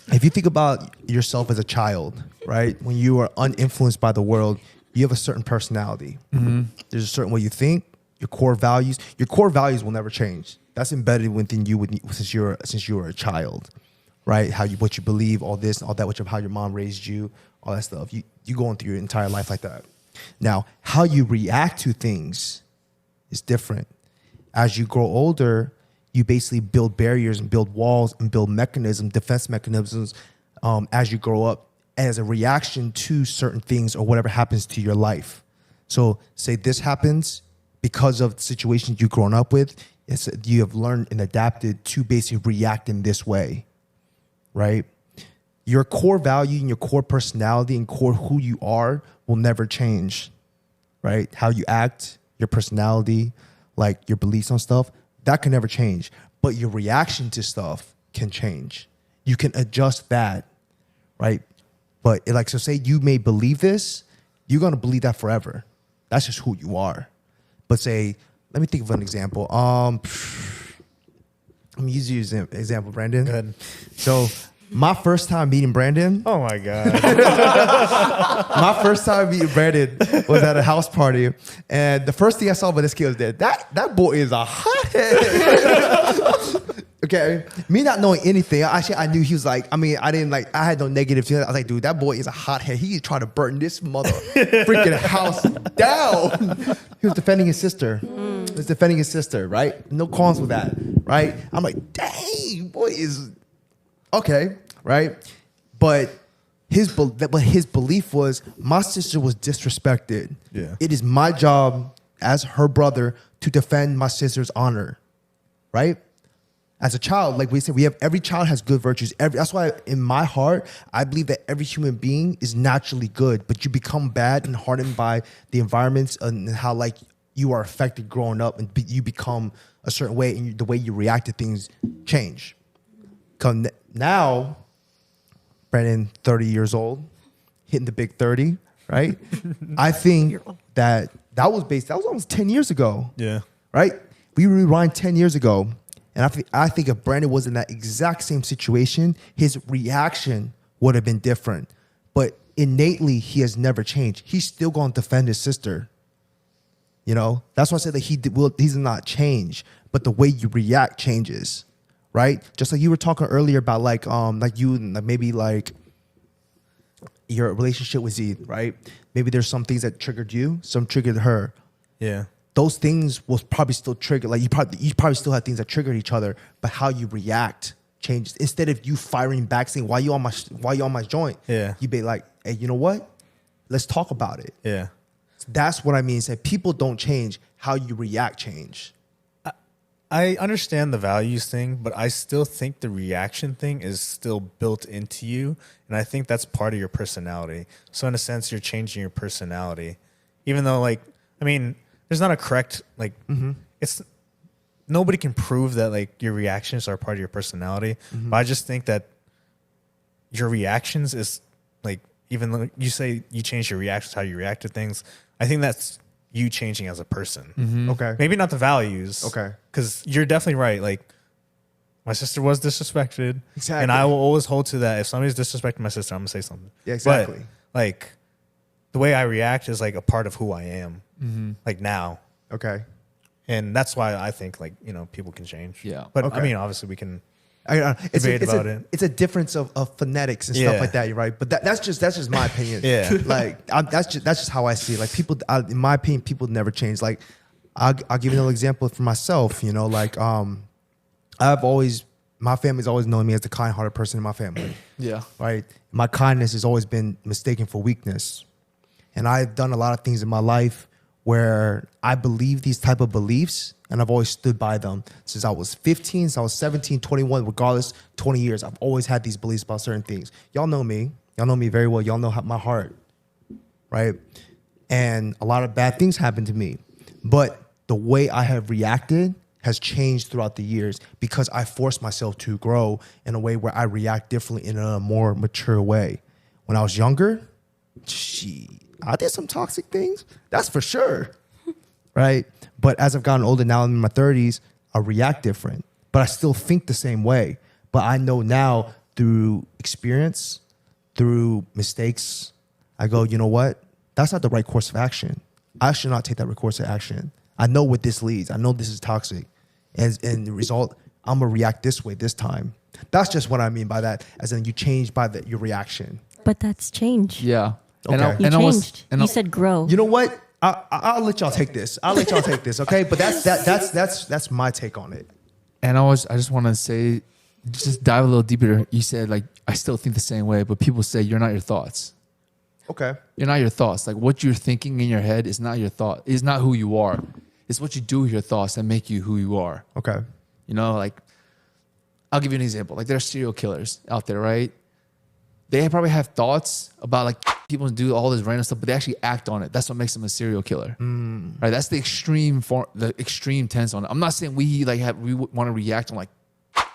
if you think about yourself as a child, right? When you are uninfluenced by the world, you have a certain personality. There's a certain way you think. Your core values. Your core values will never change. That's embedded within you since you were a child. Right, what you believe, all this, all that, how your mom raised you, all that stuff. You going through your entire life like that. Now, how you react to things is different. As you grow older, you basically build barriers and build walls and build mechanisms, defense mechanisms, as you grow up as a reaction to certain things or whatever happens to your life. So, say this happens because of the situations you've grown up with. You have learned and adapted to basically react in this way. Right? Your core value and your core personality and core who you are will never change. Right? How you act, your personality, like your beliefs on stuff, that can never change. But your reaction to stuff can change. You can adjust that. Right? But so say you may believe this, you're gonna believe that forever. That's just who you are. But say, let me think of an example. Let me use you as an example, Brandon. Good. So my first time meeting Brandon, Oh my god. my first time meeting Brandon was at a house party, and the first thing I saw about this kid was that boy is a hothead. Okay, me not knowing anything, actually I knew he was like. I mean, I had no negative feelings. I was like, dude, that boy is a hothead. He trying to burn this mother freaking house down. He was defending his sister. He was defending his sister, right? No qualms with that, right? I'm like, dang, boy is okay, right? But his belief was my sister was disrespected. Yeah. It is my job as her brother to defend my sister's honor, right? As a child, like we said, every child has good virtues. That's why in my heart, I believe that every human being is naturally good, but you become bad and hardened by the environments and how like you are affected growing up, and you become a certain way, and the way you react to things change. Come now, Brandon, 30 years old, hitting the big 30, right? I think that was almost 10 years ago. Yeah. Right? We rewind 10 years ago, and I think if Brandon was in that exact same situation, his reaction would have been different. But innately, he has never changed. He's still going to defend his sister. You know? That's why I said that he's not change, but the way you react changes. Right? Just like you were talking earlier about like maybe like your relationship with Z, right? Maybe there's some things that triggered you, some triggered her. Yeah. Those things will probably still trigger. Like you probably still have things that triggered each other, but how you react changes. Instead of you firing back saying, why you on my joint? Yeah. You be like, hey, you know what? Let's talk about it. Yeah. That's what I mean. Say people don't change, how you react change. I understand the values thing, but I still think the reaction thing is still built into you. And I think that's part of your personality. So in a sense, you're changing your personality. Even though, like, I mean, there's not a correct, like, it's nobody can prove that, like, your reactions are part of your personality. But I just think that your reactions is, like, even though you say you change your reactions, how you react to things, I think that's you changing as a person. Okay. Maybe not the values. Okay. Because you're definitely right. Like, my sister was disrespected. Exactly. And I will always hold to that. If somebody's disrespecting my sister, I'm going to say something. Yeah, exactly. But, like, the way I react is, like, a part of who I am. Like, now. Okay. And that's why I think, like, you know, people can change. Yeah. But, Okay. I mean, obviously, we can It's debate about it. It's a difference of phonetics and Yeah. stuff like that. You're right, but that's just my opinion. Yeah. Like that's just how I see it. Like people, in my opinion, people never change. Like I'll give you another example for myself. You know, like my family's always known me as the kind-hearted person in my family. Yeah. Right. My kindness has always been mistaken for weakness, and I've done a lot of things in my life where I believe these type of beliefs, and I've always stood by them since I was 15, since I was 17, 21, regardless, 20 years. I've always had these beliefs about certain things. Y'all know me. Y'all know me very well. Y'all know my heart, right? And a lot of bad things happened to me. But the way I have reacted has changed throughout the years because I forced myself to grow in a way where I react differently in a more mature way. When I was younger, I did some toxic things. That's for sure. Right? But as I've gotten older now, I'm in my 30s, I react different. But I still think the same way. But I know now through experience, through mistakes, I go, you know what? That's not the right course of action. I should not take that course of action. I know what this leads. I know this is toxic. And the result, I'm going to react this way this time. That's just what I mean by that, as in you change by your reaction. But that's change. Yeah. Okay. You changed. You said grow. You know what? I'll let y'all take this. Okay? But that's my take on it. And I just want to say, just dive a little deeper. You said, like, I still think the same way, but people say you're not your thoughts. Okay. You're not your thoughts. Like, what you're thinking in your head is not your thought. It's not who you are. It's what you do with your thoughts that make you who you are. Okay. You know, like, I'll give you an example. Like, there are serial killers out there, right? They probably have thoughts about, like, people do all this random stuff, but they actually act on it. That's what makes them a serial killer. Right? That's the extreme form, the extreme tense on it. I'm not saying we want to react on, like,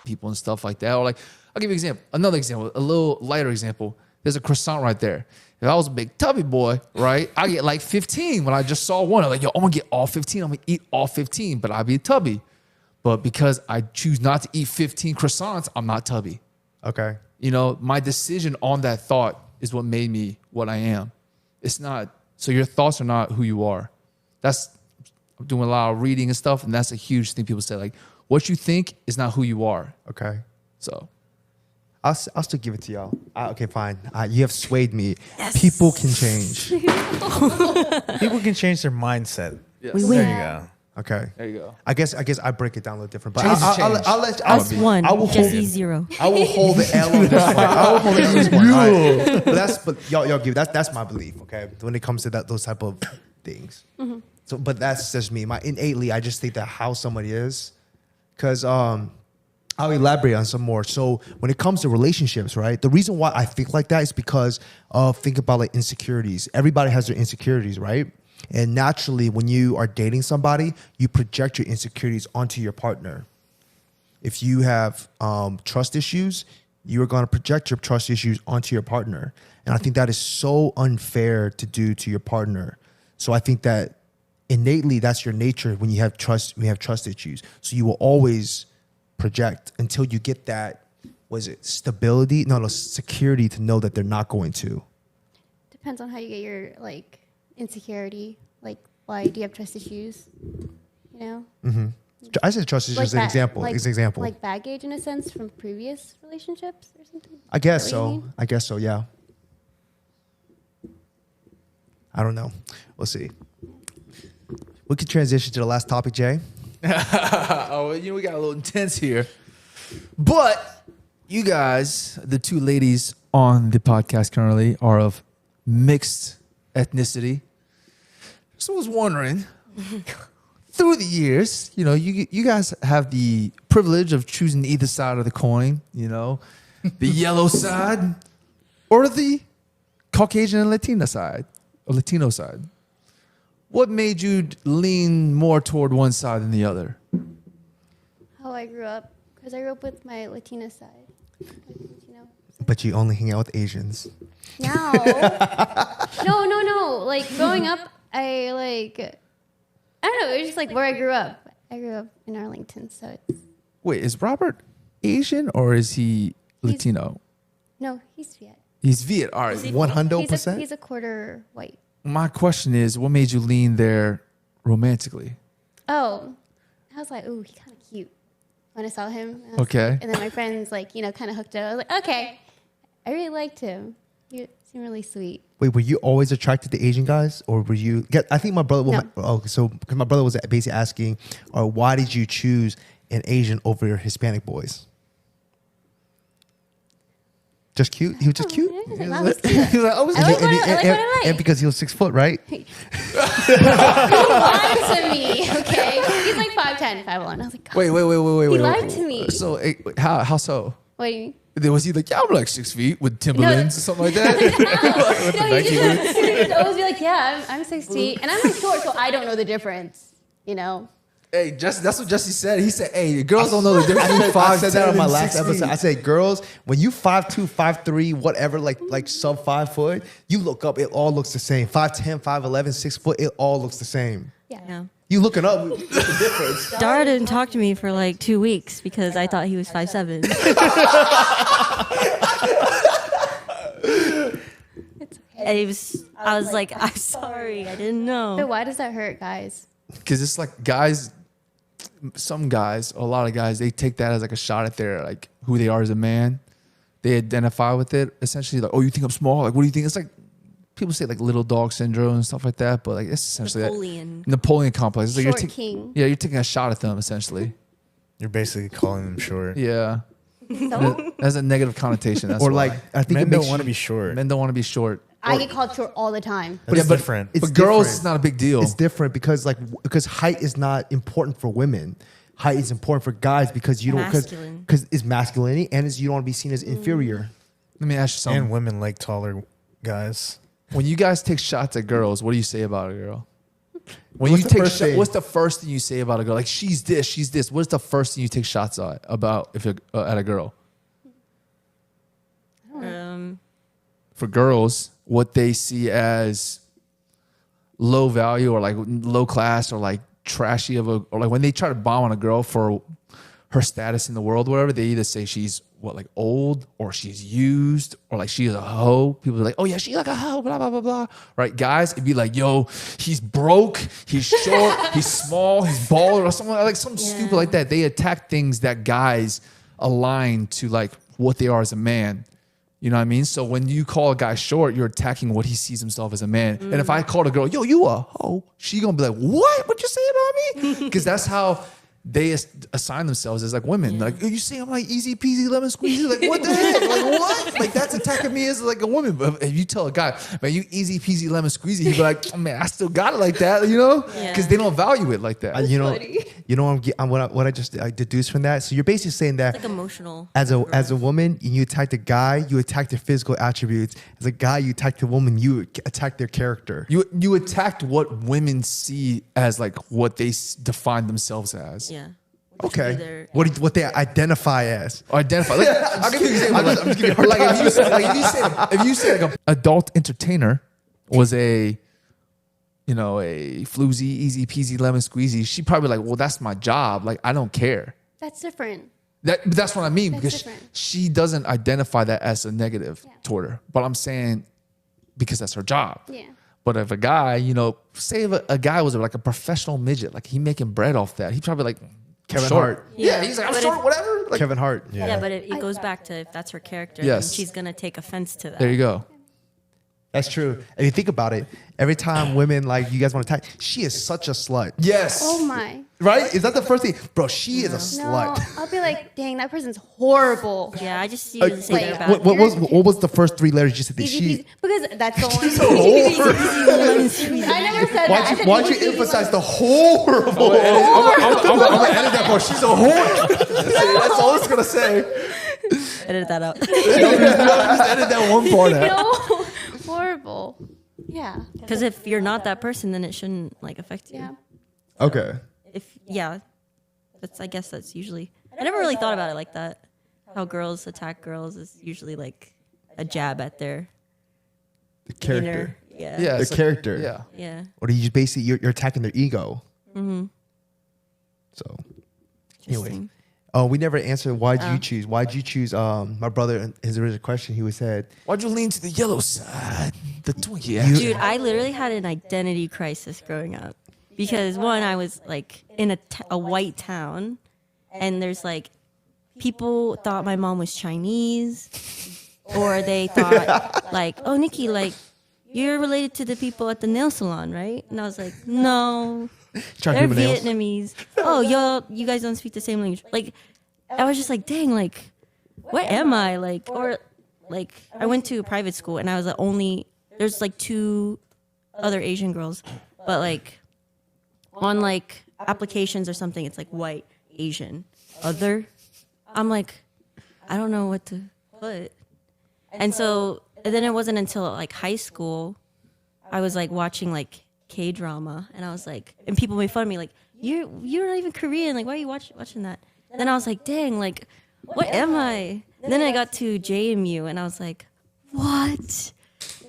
people and stuff like that. Or, like, I'll give you an example. Another example, a little lighter example. There's a croissant right there. If I was a big tubby boy, right, I get like 15 when I just saw one. I'm like, yo, I'm gonna get all 15. I'm gonna eat all 15, but I'd be a tubby. But because I choose not to eat 15 croissants, I'm not tubby. Okay. You know, my decision on that thought is what made me what I am. It's not, so your thoughts are not who you are. I'm doing a lot of reading and stuff, and that's a huge thing people say. Like, what you think is not who you are. Okay. So I'll still give it to y'all. Okay, fine. You have swayed me. Yes. People can change. People can change their mindset. yes. We There win. you go. Okay. There you go. I guess I break it down a little different, but Change is I'll change. let Us one, I will Jesse hold, 0. I will hold the L on this one. I will hold the L on this one. Right? But y'all give that's my belief. Okay, when it comes to those type of things. So, but that's just me. Innately, I just think that how somebody is, because I'll elaborate on some more. So when it comes to relationships, right? The reason why I think like that is because think about like insecurities. Everybody has their insecurities, right? And naturally, when you are dating somebody, you project your insecurities onto your partner. If you have trust issues, you are going to project your trust issues onto your partner. And I think that is so unfair to do to your partner. So I think that innately, that's your nature when you have trust issues. So you will always project until you get that, stability? No, security to know that they're not going to. Depends on how you get your like insecurity. Like, why do you have trust issues? You know. Mm-hmm. I said trust issues as an example. Like baggage in a sense from previous relationships or something. I guess Is that what you so. mean? I guess so. Yeah. I don't know. We'll see. We could transition to the last topic, Jay. Oh, we got a little intense here. But you guys, the two ladies on the podcast currently, are of mixed ethnicity. So I was wondering, through the years, you guys have the privilege of choosing either side of the coin, the yellow side or the Caucasian and Latino side. What made you lean more toward one side than the other? How I grew up, because I grew up with my Latina side. Latino. But you only hang out with Asians. No. No. Like growing up, I don't know. It was just like where I grew up. I grew up in Arlington, so it's Wait, is Robert Asian or is he Latino? no, he's Viet. He's Viet. All right. 100%. He's a quarter white. My question is, what made you lean there romantically? Oh, I was like, ooh, he's kind of cute when I saw him. And Okay. And then my friends kind of hooked up. I was like, okay, I really liked him. He seemed really sweet. Wait, were you always attracted to Asian guys, or were you? I think my brother. Because my brother was basically asking, why did you choose an Asian over your Hispanic boys? Just cute. He was just cute. He was like, Oh, I like what I like. and because he was 6 foot, right? He lied to me, okay? He's like 5'10", 5'11". I was like, God. Wait. He lied to me. So how so? What do you mean? Was he like, yeah, I'm like 6 feet with Timberlands or something like that? No, he would always be like, yeah, I'm 6 feet. And I'm like short, so I don't know the difference, Hey, Jesse, that's what Jesse said. He said, hey, girls don't know the difference between 5'10" I said that on my and last 6 episode. feet. I said, girls, when you 5'2", 5'3", whatever, like sub 5 foot, you look up, it all looks the same. 5'10", 5'11", 6 foot, it all looks the same. Yeah. You looking up, what's the difference? Dara didn't talk to me for like 2 weeks because I thought he was 5'7". And I was like, I'm sorry, I didn't But know. why does that hurt, guys? Because it's like guys, some guys, a lot of guys, they take that as like a shot at their like who they are as a man. They identify with it essentially. Like, oh, you think I'm small? Like, what do you think? It's like people say like little dog syndrome and stuff like that. But like it's essentially Napoleon complex. It's like Short king. Yeah, you're taking a shot at them essentially. You're basically calling them short. Yeah, So that's a negative connotation. That's Or why. like, I think Men it makes don't want to be short. men don't want to be short. I get called short all the time. That's different. It's But girls, different. it's not a big deal. It's different because height is not important for women. Height is important for guys because you don't Masculine. because it's masculinity and you don't want to be seen as inferior. Let me ask you something. And women like taller guys. When you guys take shots at girls, what do you say about a girl? When What's you the take first thing? what's the first thing you say about a girl? Like she's this, she's this. What's the first thing you take shots at a girl? for girls, what they see as low value or like low class or like trashy or like when they try to bomb on a girl for her status in the world, whatever, they either say she's like old or she's used or like she's a hoe. People are like, oh yeah, she's like a hoe, blah, blah, blah, blah. Right? Guys, it'd be like, yo, he's broke, he's short, he's small, he's bald or something like something stupid like that. They attack things that guys align to like what they are as a man. You know what I mean? So when you call a guy short, you're attacking what he sees himself as a man. And if I called a girl, yo, you a hoe, she gonna be like, what? What you say about me? Because that's how they assign themselves as like women. Like, you say I'm like easy peasy lemon squeezy. Like, what the heck? Like, what? Like, that's attacking me as like a woman. But if you tell a guy, man, you easy peasy lemon squeezy, he'd be like, oh, man, I still got it like that, you know? Because they don't value it like that. You know what I just deduced from that. So you're basically saying that It's like emotional. as a woman, you attack the guy, you attack their physical attributes. As a guy, you attack the woman, you attack their character. You attacked what women see as like what they define themselves as. Yeah. Okay. What they identify as. Identify. Like, I'll give you an example. I'm just giving you like if you say like an adult entertainer was a floozy, easy peasy, lemon squeezy, she'd probably like, well, that's my job. Like, I don't care. That's different. That's what I mean, That's because different. she doesn't identify that as a negative toward her. But I'm saying because that's her job. Yeah. But if a guy, say if a guy was like a professional midget, like he making bread off that, he probably like Kevin short. Hart. Yeah, he's like, I'm But short, if- whatever. Like, Kevin Hart. Yeah, but it goes back to if that's her character, Yes. then she's gonna take offense to that. there you go. That's true. And you think about it, every time women like you guys want to attack, she is such a slut. Yes. Oh my. Right? Is that the first thing? Bro, she is a No, slut. I'll be like, dang, that person's horrible. Yeah, I just usually say they're like, bad. What was the first three letters you said that Easy she? peasy. Because that's the only. I never said that. I said Why'd you easy peasy. emphasize the horrible? I'm gonna edit that part. She's a whore. That's all I was gonna say. Edit that out. Just edit that one part out. No, horrible. Yeah. Because if you're not that person, then it shouldn't like affect you. Yeah. Okay. I guess that's usually. I never really thought about it like that. How girls attack girls is usually like a jab at their The character. inner. Yeah. Yeah, The it's like- character. yeah. Yeah. Or do you just basically you're attacking their ego? Mm-hmm. So anyway. Interesting. Oh, we never answered why'd you choose? Why'd you choose my brother his original question he said, Why'd you lean to the yellow side? The Twinkie. Dude, I literally had an identity crisis growing up because one, I was like in a white town, and there's like people thought my mom was Chinese, or they thought like, oh, Nikki, like you're related to the people at the nail salon, right? And I was like, no, they're Vietnamese. Oh, you guys don't speak the same language. Like, I was just like, dang, like, what am I like? Or like, I went to a private school and I was the only. There's like two other Asian girls, but like on like applications or something, it's like white, Asian, other. I'm like, I don't know what to put. And then it wasn't until like high school, I was like watching like K-drama, and I was like, and people made fun of me like, you're not even Korean, like why are you watching that? Then I was like, dang, like what am I? And then I got to JMU, and I was like, what?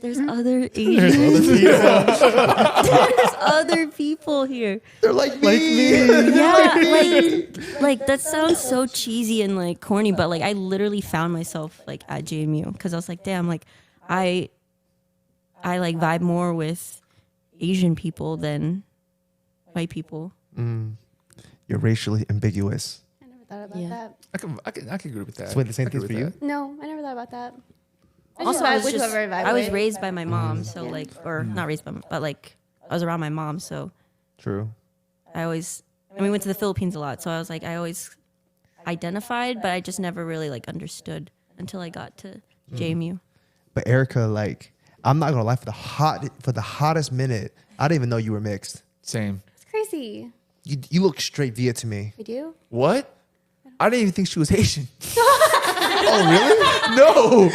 There's other Asians. There's other people here. they're like me. Yeah, like that sounds so cheesy and like corny, but like I literally found myself like at JMU because I was like, damn, like I like vibe more with Asian people than white people. You're racially ambiguous. I never thought about Yeah. that. I can agree with that. So wait, the same I agree thing for with you? that. No, I never thought about that. Also, I was raised. raised by my mom, so like, or not raised by, but like I was around my mom, so True. and we went to the Philippines a lot, so I was like, I always identified, but I just never really like understood until I got to JMU. But Erica, like, I'm not gonna lie, for the hottest minute, I didn't even know you were mixed. Same. It's crazy. You look straight Viet to me. We do? What? I didn't even think she was Asian. Oh, really? No.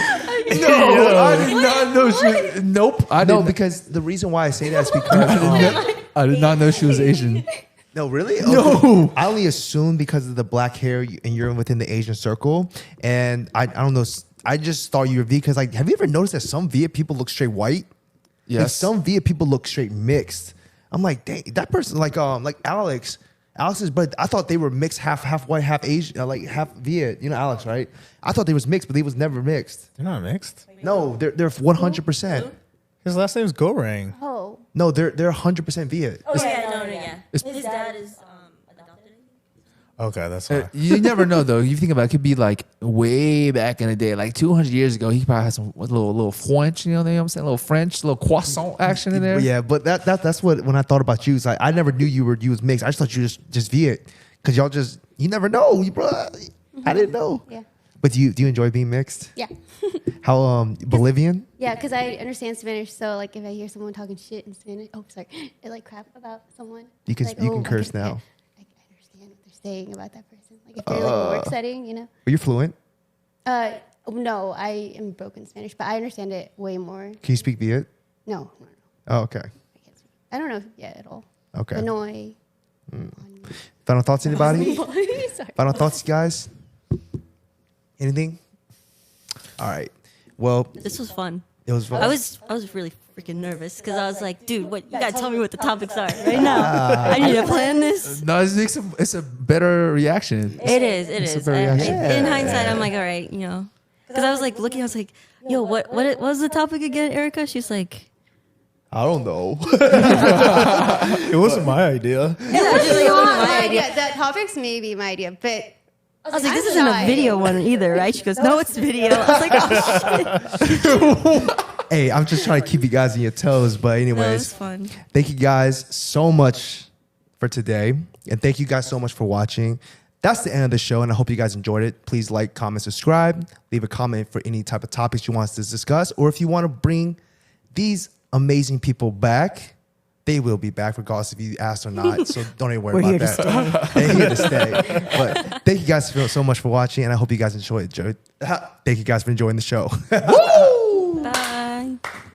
No, I did not know she was. Nope. No, because the reason why I say that is because I did not know she was Asian. no, really? No. Okay. I only assumed because of the black hair and you're within the Asian circle, and I don't know. I just thought you were V because like, have you ever noticed that some Viet people look straight white? And Yes. some Viet people look straight mixed. I'm like, dang, that person like Alex. Alex's, but I thought they were mixed, half white, half Asian, like half Viet. You know Alex, right? I thought they was mixed, but they was never mixed. They're not mixed. No, they're 100%. His last name's Gorang. Oh, No, they're 100% Viet. Oh yeah, no, yeah. His dad is adopted. Okay, that's why. You never know though. You think about it, could be like way back in the day, like 200 years ago. He probably had some little French, you know what I'm saying? A little French, little croissant action in there. Yeah, but that's what when I thought about you, it's like I never knew you was mixed. I just thought you were just Viet because y'all just you never know, bro. I didn't know. yeah. But do you enjoy being mixed? Yeah. How Bolivian? Yeah, because I understand Spanish, so like if I hear someone talking shit in Spanish, it like crap about someone. You can like, you can curse now. I understand what they're saying about that person. Like if they're like in a work setting, you know. Are you fluent? No, I am broken Spanish, but I understand it way more. Can you speak Viet? No. Oh, okay. I can't speak. I don't know yet at all. Okay. Hanoi. Final thoughts, anybody? Sorry. Final thoughts, guys? Anything? All right. Well, This was fun. it was fun. I was really freaking nervous because I was like, dude, what you gotta tell me what the topics are right now. I need to plan this. No, it's a better reaction. It is. It's a very In hindsight, I'm like, all right, you know, because I was like looking, I was like, yo, what was the topic again, Erica? She's like, I don't know. It wasn't my idea. yeah, she's like, it wasn't my idea. That topic's maybe my idea, but I was like, this isn't a video one either, right? She goes, no, it's video. I was like, oh shit. Hey, I'm just trying to keep you guys on your toes. But That was anyways, fun. thank you guys so much for today. And thank you guys so much for watching. That's the end of the show, and I hope you guys enjoyed it. Please like, comment, subscribe. Leave a comment for any type of topics you want us to discuss. Or if you want to bring these amazing people back, they will be back regardless if you asked or not. So don't even worry We're about here to that. They're here to stay. But thank you guys so much for watching, and I hope you guys enjoyed it. Thank you guys for enjoying the show. Bye.